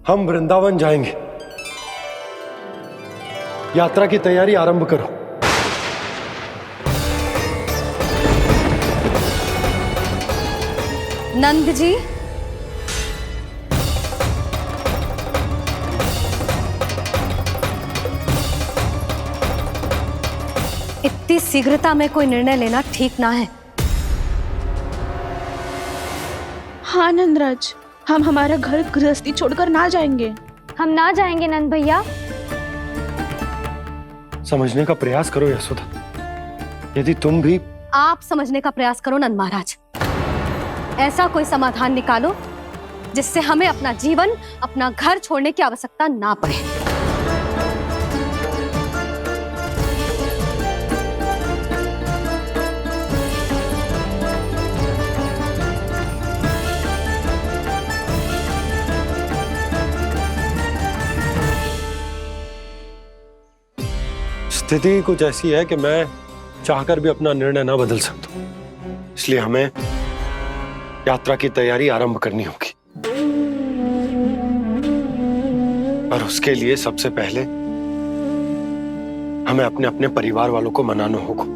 हम वृंदावन जाएंगे। यात्रा की तैयारी आरंभ करो। नंद जी, इतनी शीघ्रता में कोई निर्णय लेना ठीक ना है। हाँ नंदराज, हम हमारा घर गृहस्थी छोड़कर ना जाएंगे। हम ना जाएंगे नंद भैया। समझने का प्रयास करो यशोदा। यदि तुम भी आप समझने का प्रयास करो नंद महाराज। ऐसा कोई समाधान निकालो जिससे हमें अपना जीवन, अपना घर छोड़ने की आवश्यकता ना पड़े। स्थिति कुछ ऐसी है कि मैं चाहकर भी अपना निर्णय ना बदल सकता, इसलिए हमें यात्रा की तैयारी आरंभ करनी होगी। और उसके लिए सबसे पहले हमें अपने अपने परिवार वालों को मनाना होगा।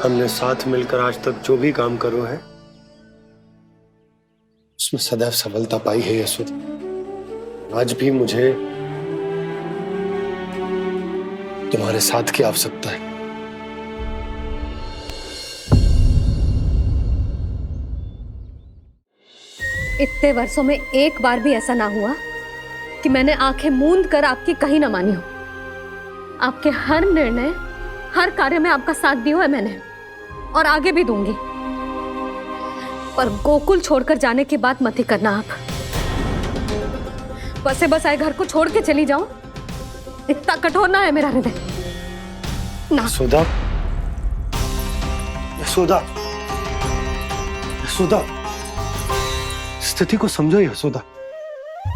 हमने साथ मिलकर आज तक जो भी काम करो है उसमें सदैव सफलता पाई है यशोदा। आज भी मुझे तुम्हारे साथ की आवश्यकता है। इतने वर्षों में एक बार भी ऐसा ना हुआ कि मैंने आंखें मूंद कर आपकी कहीं ना मानी हो। आपके हर निर्णय, हर कार्य में आपका साथ दिया है मैंने, और आगे भी दूंगी। पर गोकुल छोड़कर जाने की बात मत ही करना आप। बसे बसाए घर को छोड़ के चली जाऊं, इतना कठोर ना है मेरा हृदय ना। यशोदा, यशोदा, यशोदा, स्थिति को समझो यशोदा।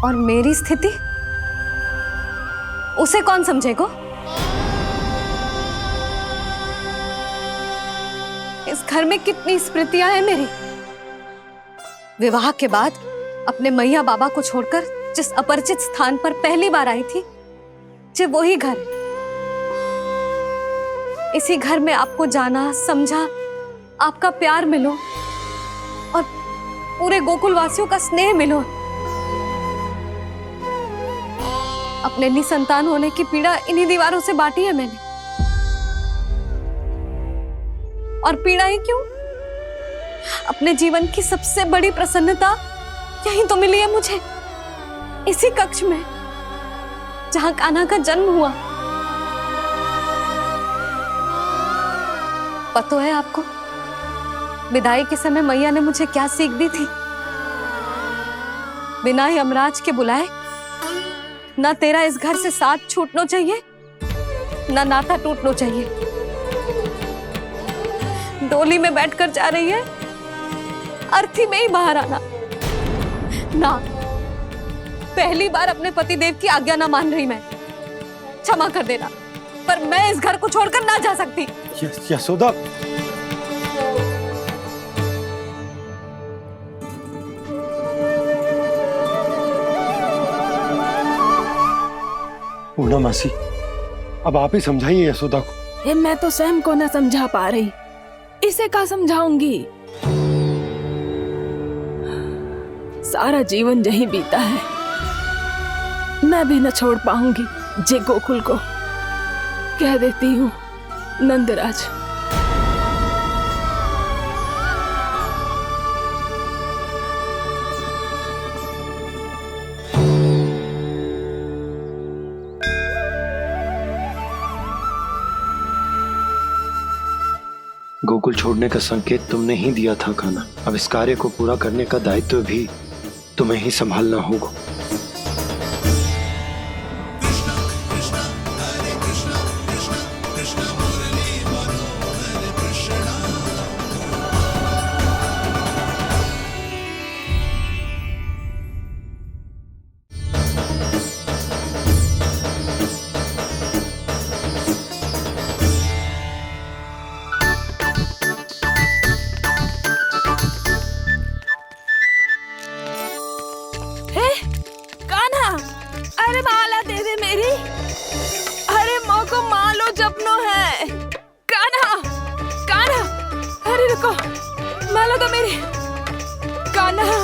और मेरी स्थिति उसे कौन समझेगा? इस घर में कितनी स्मृतियां हैं मेरी। विवाह के बाद अपने मैया बाबा को छोड़कर जिस अपरिचित स्थान पर पहली बार आई थी, जो वही घर। इसी घर में आपको जाना, समझा, आपका प्यार मिलो और पूरे गोकुल वासियों का स्नेह मिलो। अपने निसंतान होने की पीड़ा इन्हीं दीवारों से बांटी है मैंने। और पीड़ा ही क्यों? अपने जीवन की सबसे बड़ी प्रसन्नता यही तो मिली है मुझे, इसी कक्ष में जहां कान्हा का जन्म हुआ। पता है आपको विदाई के समय मैया ने मुझे क्या सीख दी थी? बिना यमराज के बुलाए ना तेरा इस घर से साथ छूटना चाहिए, ना नाता टूटना चाहिए। डोली में बैठकर जा रही है, अर्थी में ही बाहर आना ना। पहली बार अपने पति देव की आज्ञा ना मान रही मैं, क्षमा कर देना, पर मैं इस घर को छोड़कर ना जा सकती। यशोदा, पूर्णा मासी, अब आप ही समझाइए यशोदा को। ये मैं तो स्वयं को न समझा पा रही, इसे क्या समझाऊंगी? सारा जीवन यही बीता है, मैं भी न छोड़ पाऊंगी जे गोकुल को। कह देती हूँ नंदराज। गोकुल छोड़ने का संकेत तुमने ही दिया था कान्हा। अब इस कार्य को पूरा करने का दायित्व भी तुम्हें ही संभालना होगा। अरे माला दे दे मेरी। अरे माँ को मालो जपनो है। कान्हा, कान्हा, अरे रुको, मालो तो मेरी। कान्हा,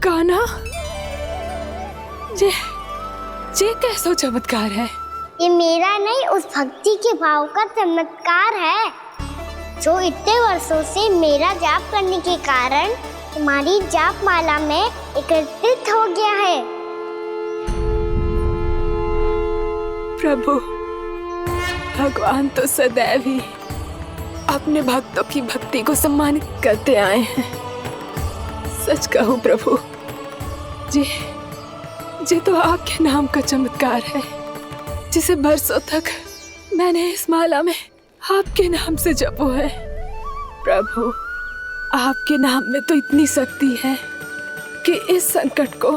कान्हा, ये कैसा चमत्कार है? ये मेरा नहीं, उस भक्ति के भाव का चमत्कार है जो इतने वर्षों से मेरा जाप करने के कारण तुम्हारी जाप माला में एकत्रित हो गया है। प्रभु, भगवान तो सदैव ही अपने भक्तों की भक्ति को सम्मानित करते आए हैं। सच कहूं प्रभु, ये तो आपके नाम का चमत्कार है, जिसे बरसों तक मैंने इस माला में आपके नाम से जपो है। प्रभु, आपके नाम में तो इतनी शक्ति है कि इस संकट को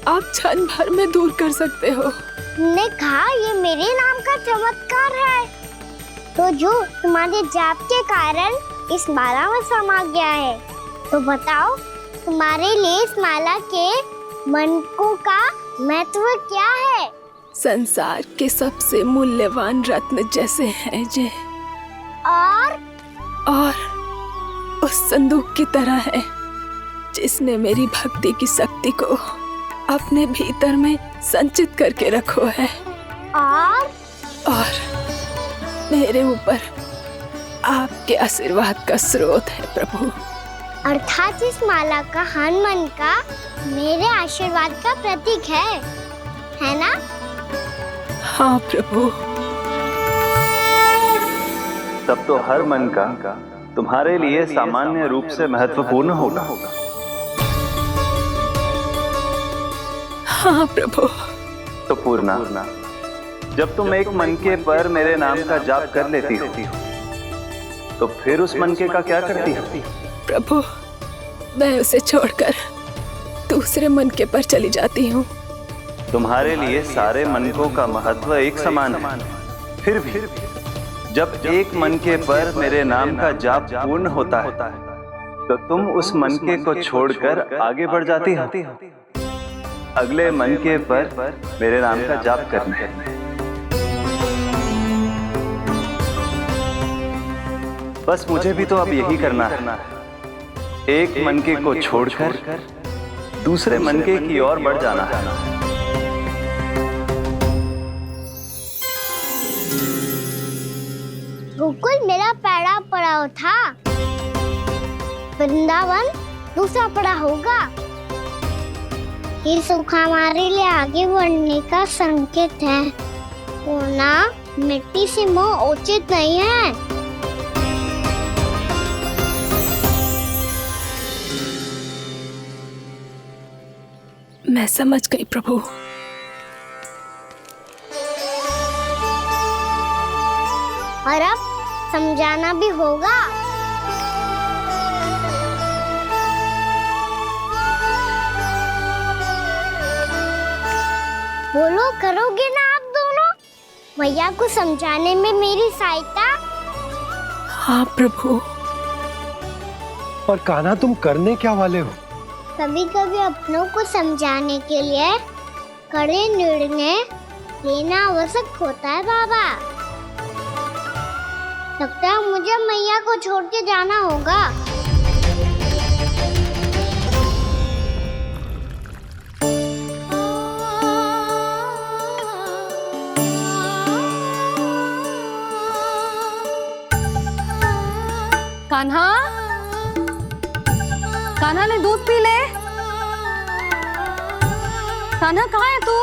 आप क्षण भर में दूर कर सकते हो। तुमने कहा ये मेरे नाम का चमत्कार है, तो जो तुम्हारे जाप के कारण इस माला में समा गया है, तो बताओ तुम्हारे लिए इस माला के मनकों का महत्व क्या है? संसार के सबसे मूल्यवान रत्न जैसे हैं ये, और उस संदूक की तरह है जिसने मेरी भक्ति की शक्ति को अपने भीतर में संचित करके रखो है, और मेरे ऊपर आपके आशीर्वाद का स्रोत है प्रभु। अर्थात इस माला का हनुमान का मेरे आशीर्वाद का प्रतीक है ना? हाँ प्रभु। तब तो हर मन का तुम्हारे लिए सामान्य रूप से महत्वपूर्ण होगा। हाँ प्रभु। तो पूर्णा, जब तुम एक मनके पर मेरे नाम का जाप कर लेती हो, तो फिर उस मनके का क्या करती हो? प्रभु, मैं उसे छोड़कर दूसरे मनके पर चली जाती हूँ। तुम्हारे लिए सारे मनकों का महत्व एक समान है। फिर भी जब एक मनके पर मेरे नाम का जाप पूर्ण होता है, तो तुम उस मनके को छोड़कर आगे बढ़ जाती हो अगले मनके पर मेरे नाम का जाप करने। बस मुझे भी तो अब यही करना है, एक मनके को छोड़कर दूसरे मनके की ओर बढ़ जाना है। गोकुल मेरा पैड़ा पड़ा था, वृंदावन दूसरा पड़ा होगा। ये सुख हमारे लिए आगे बढ़ने का संकेत है। होना मिट्टी से मोह उचित नहीं है। मैं समझ गई प्रभु। और अब समझाना भी होगा। बोलो, करोगे ना आप दोनों? मैया को समझाने में मेरी सहायता? हाँ प्रभु। और कान्हा, तुम करने क्या वाले हो? कभी कभी अपनों को समझाने के लिए कड़े निर्णय लेना आवश्यक होता है बाबा। लगता है मुझे मैया को छोड़ के जाना होगा। कान्हा, कान्हा ने दूध पी ले। कान्हा कहाँ है तू?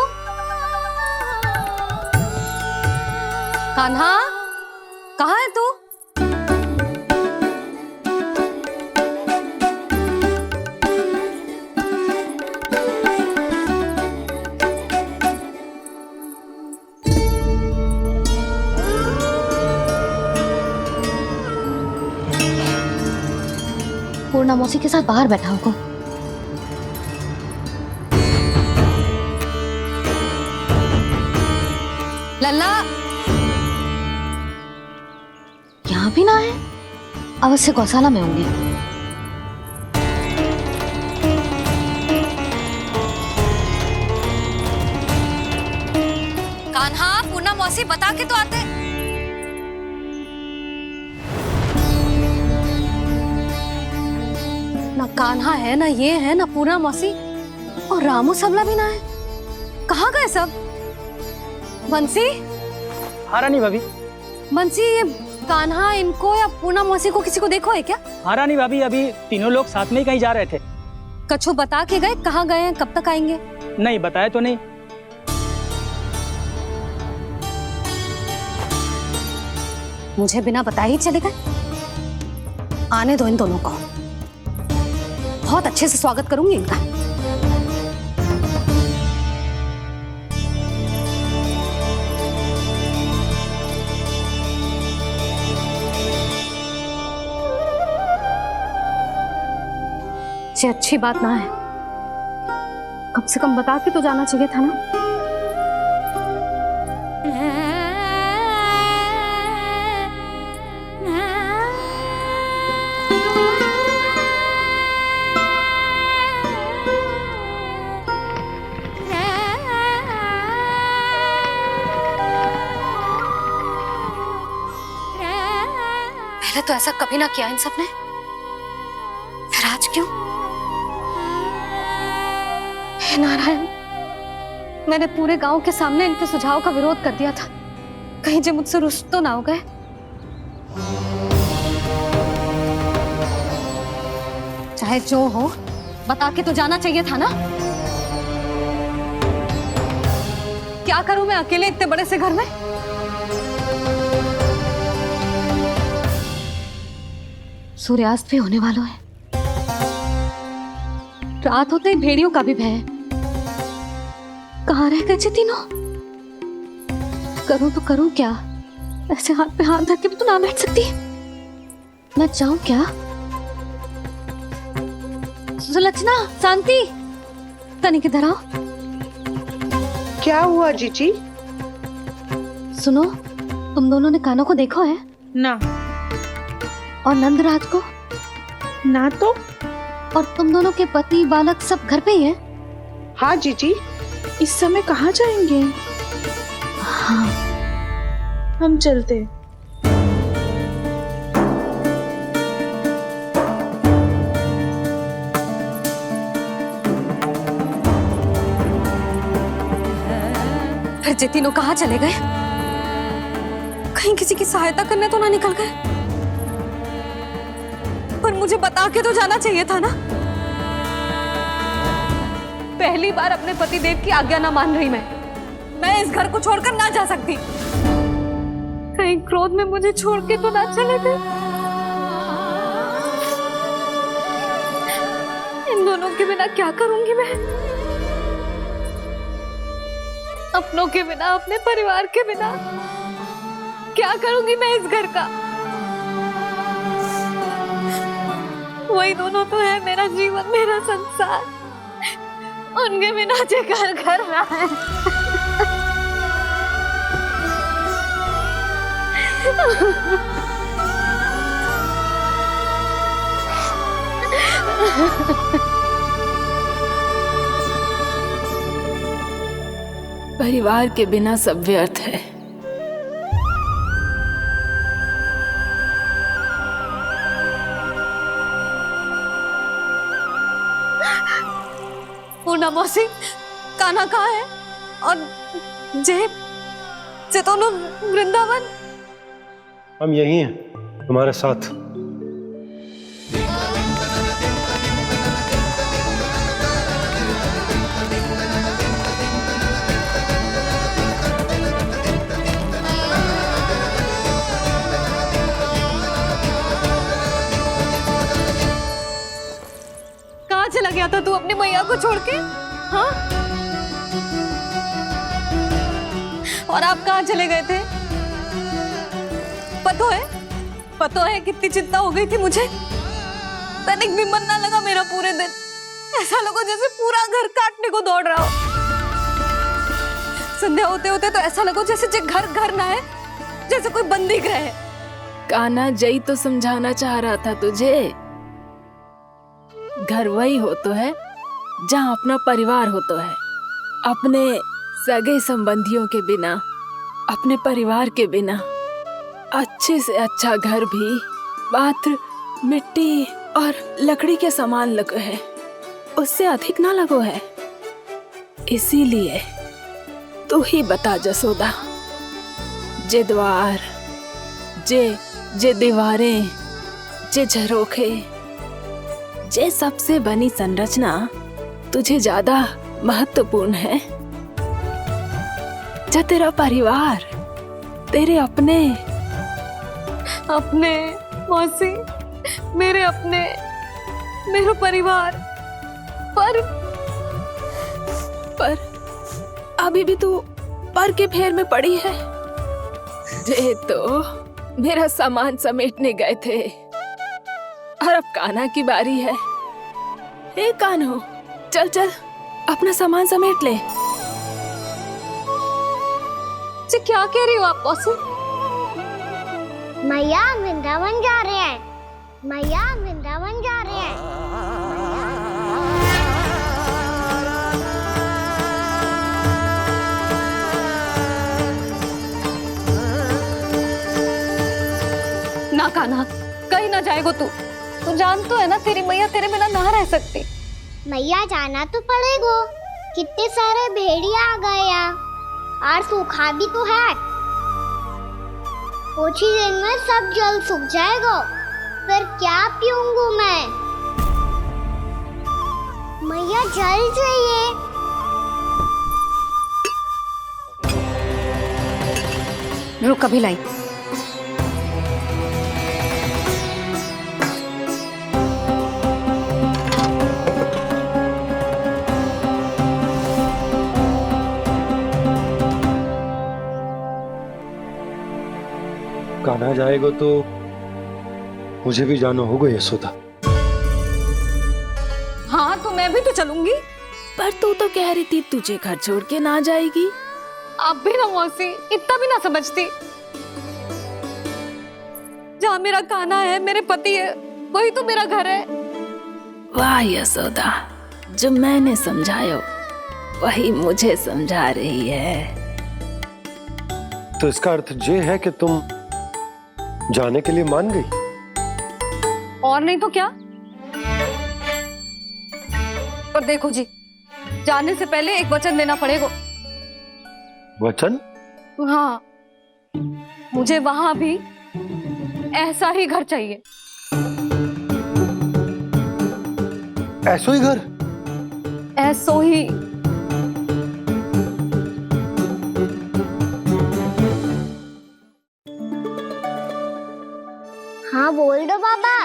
कान्हा कहाँ है तू? पूर्णा मौसी के साथ बाहर बैठा होगा। लल्ला यहाँ भी ना है, अवश्य गौशाला में होंगे। कान्हा, पूर्णा मौसी बता के तो आते। ना कान्हा है, ना ये है, ना पूर्णा मौसी, और रामू सबला भी ना है। कहाँ गए सब? बंसी? हाँ रानी भाभी। बंसी, ये कान्हा इनको या पूर्णा मौसी को किसी को देखो है क्या? हाँ रानी भाभी, अभी तीनों लोग साथ में ही कहीं जा रहे थे। कछु बता के गए कहाँ गए हैं, कब तक आएंगे? नहीं बताया तो नहीं। मुझे बिना बताए ही चले गए? आने दो इन दोनों को, बहुत अच्छे से स्वागत करूंगी इनका। ये अच्छी बात ना है, कम से कम बता के तो जाना चाहिए था ना। पहले तो ऐसा कभी ना किया इन सब ने, फिर आज क्यों? हे नारायण, मैंने पूरे गांव के सामने इनके सुझाव का विरोध कर दिया था, कहीं जो मुझसे रुष्ट तो ना हो गए। चाहे जो हो, बता के तो जाना चाहिए था ना। क्या करूं मैं अकेले इतने बड़े से घर में? सूर्यास्त भी होने वाला है, रात होते ही भेड़ियों का भी भय है। कहाँ रह गए तीनों? करूं तो करूं क्या? ऐसे हाथ पे हाथ धर के भी तो ना बैठ सकती। मैं जाऊं क्या? सुलक्षणा, शांति, तनिक इधर आओ। क्या हुआ जीजी? सुनो, तुम दोनों ने कान्हा को देखो है? ना। और नंदराज को? ना तो। और तुम दोनों के पति बालक सब घर पे ही हैं? हाँ जीजी। इस समय कहाँ जाएंगे? हाँ, हम चलते। फिर ये तीनों कहाँ चले गए? कहीं किसी की सहायता करने तो ना निकल गए? पर मुझे बता के तो जाना चाहिए था ना। पहली बार अपने पतिदेव की आज्ञा ना मान रही मैं इस घर को छोड़कर ना जा सकती। कहीं क्रोध में मुझे छोड़ के तो ना चले गए। इन दोनों के बिना क्या करूंगी मैं? अपनों के बिना, अपने परिवार के बिना क्या करूंगी मैं इस घर का? वही दोनों तो है मेरा जीवन, मेरा संसार। उनके बिना जे घर घर रहा है। परिवार के बिना सब व्यर्थ है। पूर्णा मौसी, कान्हा कहाँ है? और जे दोनों वृंदावन? हम यही हैं तुम्हारे साथ। कहाँ चला गया था तू अपनी मैया को छोड़ के? हाँ? और आप कहाँ चले गए थे? पता है कितनी चिंता हो गई थी मुझे। तनिक भी मन ना लगा मेरा पूरे दिन। ऐसा लगा जैसे पूरा घर काटने को दौड़ रहा हो। संध्या होते होते तो ऐसा लगा जैसे घर घर ना है, जैसे कोई बंदी गृह है। कान्हा जई तो समझाना चाह रहा था तुझे। घर वही हो तो है जहाँ अपना परिवार हो तो है। अपने सगे संबंधियों के बिना, अपने परिवार के बिना अच्छे से अच्छा घर भी पात्र मिट्टी और लकड़ी के समान लगो है, उससे अधिक ना लगो है। इसीलिए तू ही बता जसोदा, जे द्वार, जे दीवारें, जे झरोखे, जे सबसे बनी संरचना तुझे ज्यादा महत्वपूर्ण है? जा तेरा परिवार, तेरे अपने मौसी, मेरा परिवार। पर अभी भी तू पर के फेर में पड़ी है। जे तो मेरा सामान समेटने गए थे और अब कान्हा की बारी है। हे कान्हो, चल चल अपना सामान समेट ले। जी क्या कह रही हो आप मौसी? मैया वृंदावन जा रहे हैं। मैया वृंदावन जा रहे हैं। ना कान्हा, कहीं ना जाएगो तू। तू जान तो है ना तेरी मैया तेरे बिना ना रह सकती। मैया जाना तो पड़ेगा। कितने सारे भेड़िया आ गए यहाँ, और सूखा भी तो है। कुछ ही दिन में सब जल सूख जाएगा, फिर क्या पीऊंगा मैं? मैया जल चाहिए। रुक कभी लाई। कान्हा जाएगा तो मुझे भी जाना होगा यशोदा। हाँ तो मैं भी तो चलूंगी। पर तू तो कह रही थी तुझे घर छोड़ के ना जाएगी। आप भी ना मौसी, इतना भी ना समझती। जहाँ मेरा कान्हा है, मेरे पति है, वही तो मेरा घर है। वाह यशोदा, जो मैंने समझाया वही मुझे समझा रही है। तो इसका अर्थ ये है कि तुम जाने के लिए मान गई? और नहीं तो क्या। और देखो जी, जाने से पहले एक वचन देना पड़ेगा। वचन? हाँ, मुझे वहां भी ऐसा ही घर चाहिए। ऐसो ही घर? ऐसो ही। हाँ बोल दो बाबा।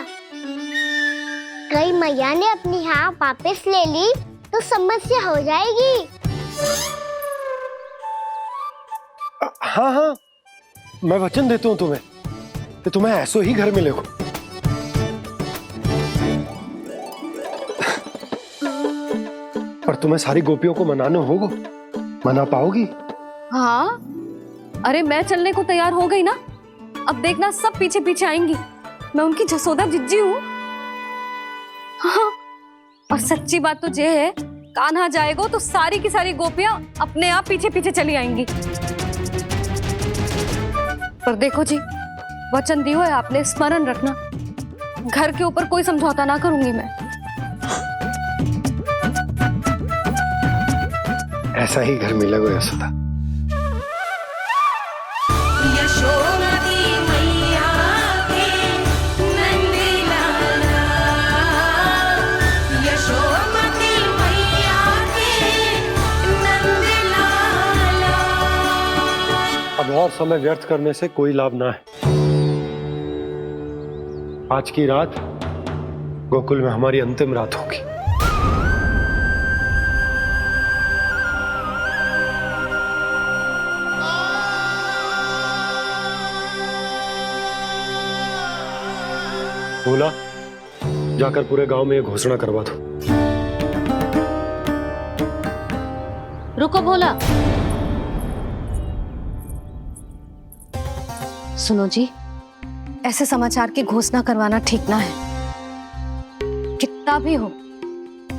कहीं मैया ने अपनी हाँ वापस ले ली तो समस्या हो जाएगी। हाँ हाँ, मैं वचन देता हूँ तुम्हें कि तुम्हें ऐसो ही घर मिलेगा। पर तुम्हें सारी गोपियों को मनाना होगा। मना पाओगी? हाँ, अरे मैं चलने को तैयार हो गई ना। अब देखना सब पीछे पीछे आएंगी। मैं उनकी जसोदा जिज्जी हूँ। हाँ, और सच्ची बात तो ये है, कान्हा जाएगा तो सारी की सारी गोपियां अपने आप पीछे पीछे चली आएंगी। पर देखो जी, वचन दियो है आपने, स्मरण रखना। घर के ऊपर कोई समझौता ना करूंगी मैं। ऐसा ही घर मिलेगा यशोदा। अब और समय व्यर्थ करने से कोई लाभ ना है। आज की रात गोकुल में हमारी अंतिम रात होगी। बोला, जाकर पूरे गांव में ये घोषणा करवा दो। रुको भोला। सुनो जी, ऐसे समाचार की घोषणा करवाना ठीक ना है। कितना भी हो,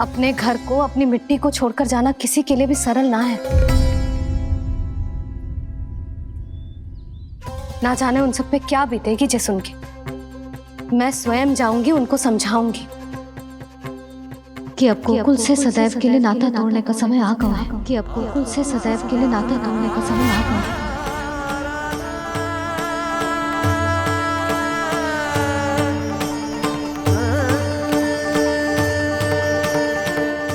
अपने घर को, अपनी मिट्टी को छोड़कर जाना किसी के लिए भी सरल ना है। ना जाने उन सब पे क्या बीतेगी जे सुन के। मैं स्वयं जाऊंगी, उनको समझाऊंगी कि अब गोकुल से सदैव के लिए नाता तोड़ने का समय आ गया है। कि अब गोकुल से सदैव के लिए नाता तोड़ने का समय आ गया है।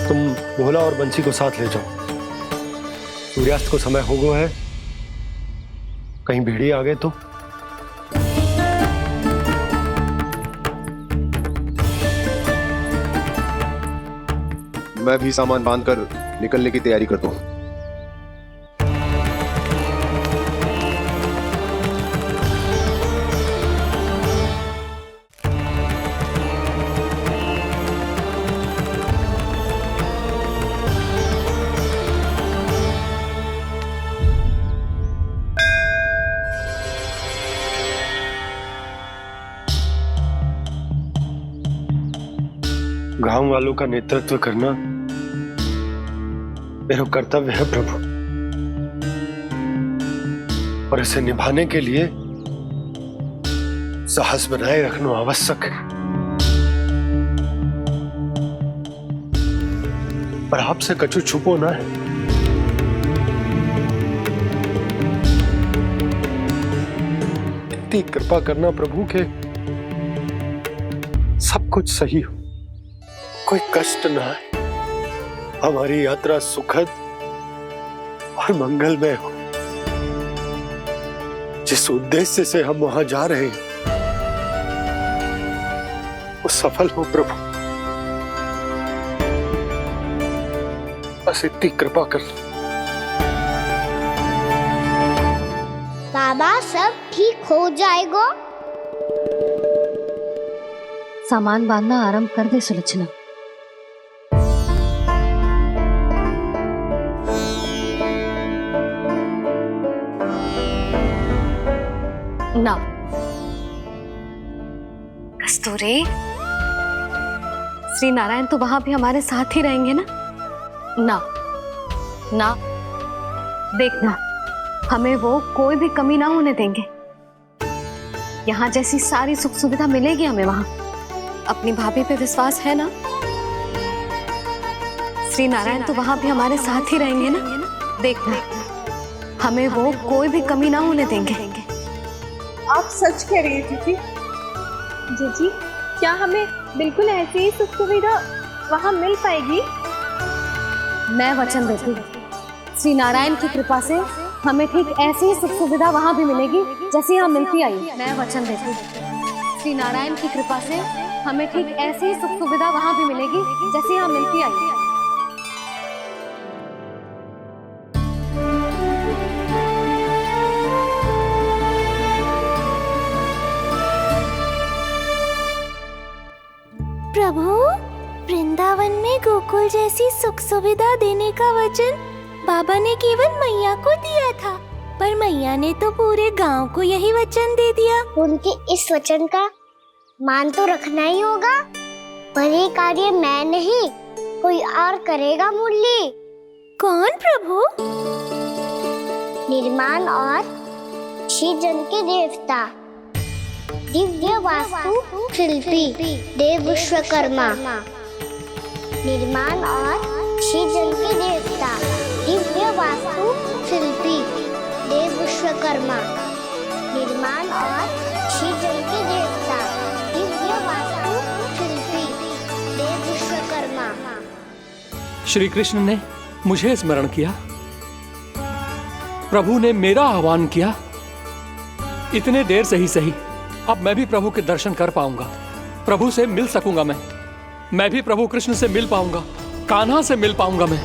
तुम भोला और बंसी को साथ ले जाओ। सूर्यास्त को समय हो गया है, कहीं भेड़िए आ गए तो। मैं भी सामान बांधकर निकलने की तैयारी करता हूँ। गांव वालों का नेतृत्व करना मेरा कर्तव्य है प्रभु, और इसे निभाने के लिए साहस बनाए रखना आवश्यक है। पर आपसे कछु छुपो ना है। इतनी कृपा करना प्रभु के सब कुछ सही हो, कोई कष्ट ना है, हमारी यात्रा सुखद और मंगलमय हो। जिस उद्देश्य से हम वहां जा रहे हैं वो सफल हो प्रभु, बस इतनी कृपा कर। बाबा सब ठीक हो जाएगा। सामान बांधना आरंभ कर दे सुलोचना। ना कस्तूरी, श्री नारायण तो वहां भी हमारे साथ ही रहेंगे ना? ना ना, देखना हमें वो कोई भी कमी ना होने देंगे। यहाँ जैसी सारी सुख सुविधा मिलेगी हमें वहां। अपनी भाभी पे विश्वास है ना? श्री नारायण तो वहां भी हमारे साथ ही रहेंगे ना? देखना हमें वो कोई भी कमी ना होने देंगे। आप सच कह रही है जीजी। जीजी, क्या हमें बिल्कुल ऐसी ही सुख सुविधा वहाँ मिल पाएगी? मैं वचन देती हूँ, श्री नारायण की कृपा से हमें ठीक ऐसी ही सुख सुविधा वहाँ भी मिलेगी जैसी यहाँ मिलती आई। मैं वचन देती हूँ, श्री नारायण की कृपा से हमें ठीक ऐसी ही सुख सुविधा वहाँ भी मिलेगी जैसी यहाँ मिलती आई। प्रभु, वृंदावन में गोकुल जैसी सुख सुविधा देने का वचन बाबा ने केवल मैया को दिया था, पर मैया ने तो पूरे गांव को यही वचन दे दिया। उनके इस वचन का मान तो रखना ही होगा, पर ये कार्य मैं नहीं कोई और करेगा। मुरली कौन प्रभु? निर्माण और सृजन के देवता, दिव्य वास्तु शिल्पी देव विश्वकर्मा। निर्माण और सृजन के देवता, दिव्य वास्तु शिल्पी देव विश्वकर्मा। निर्माण और सृजन के देवता, दिव्य वास्तु शिल्पी देव विश्वकर्मा। श्री कृष्ण ने मुझे स्मरण किया, प्रभु ने मेरा आह्वान किया। इतने देर से ही सही, अब मैं भी प्रभु के दर्शन कर पाऊंगा, प्रभु से मिल सकूंगा। मैं भी प्रभु कृष्ण से मिल पाऊंगा, कान्हा से मिल पाऊंगा मैं।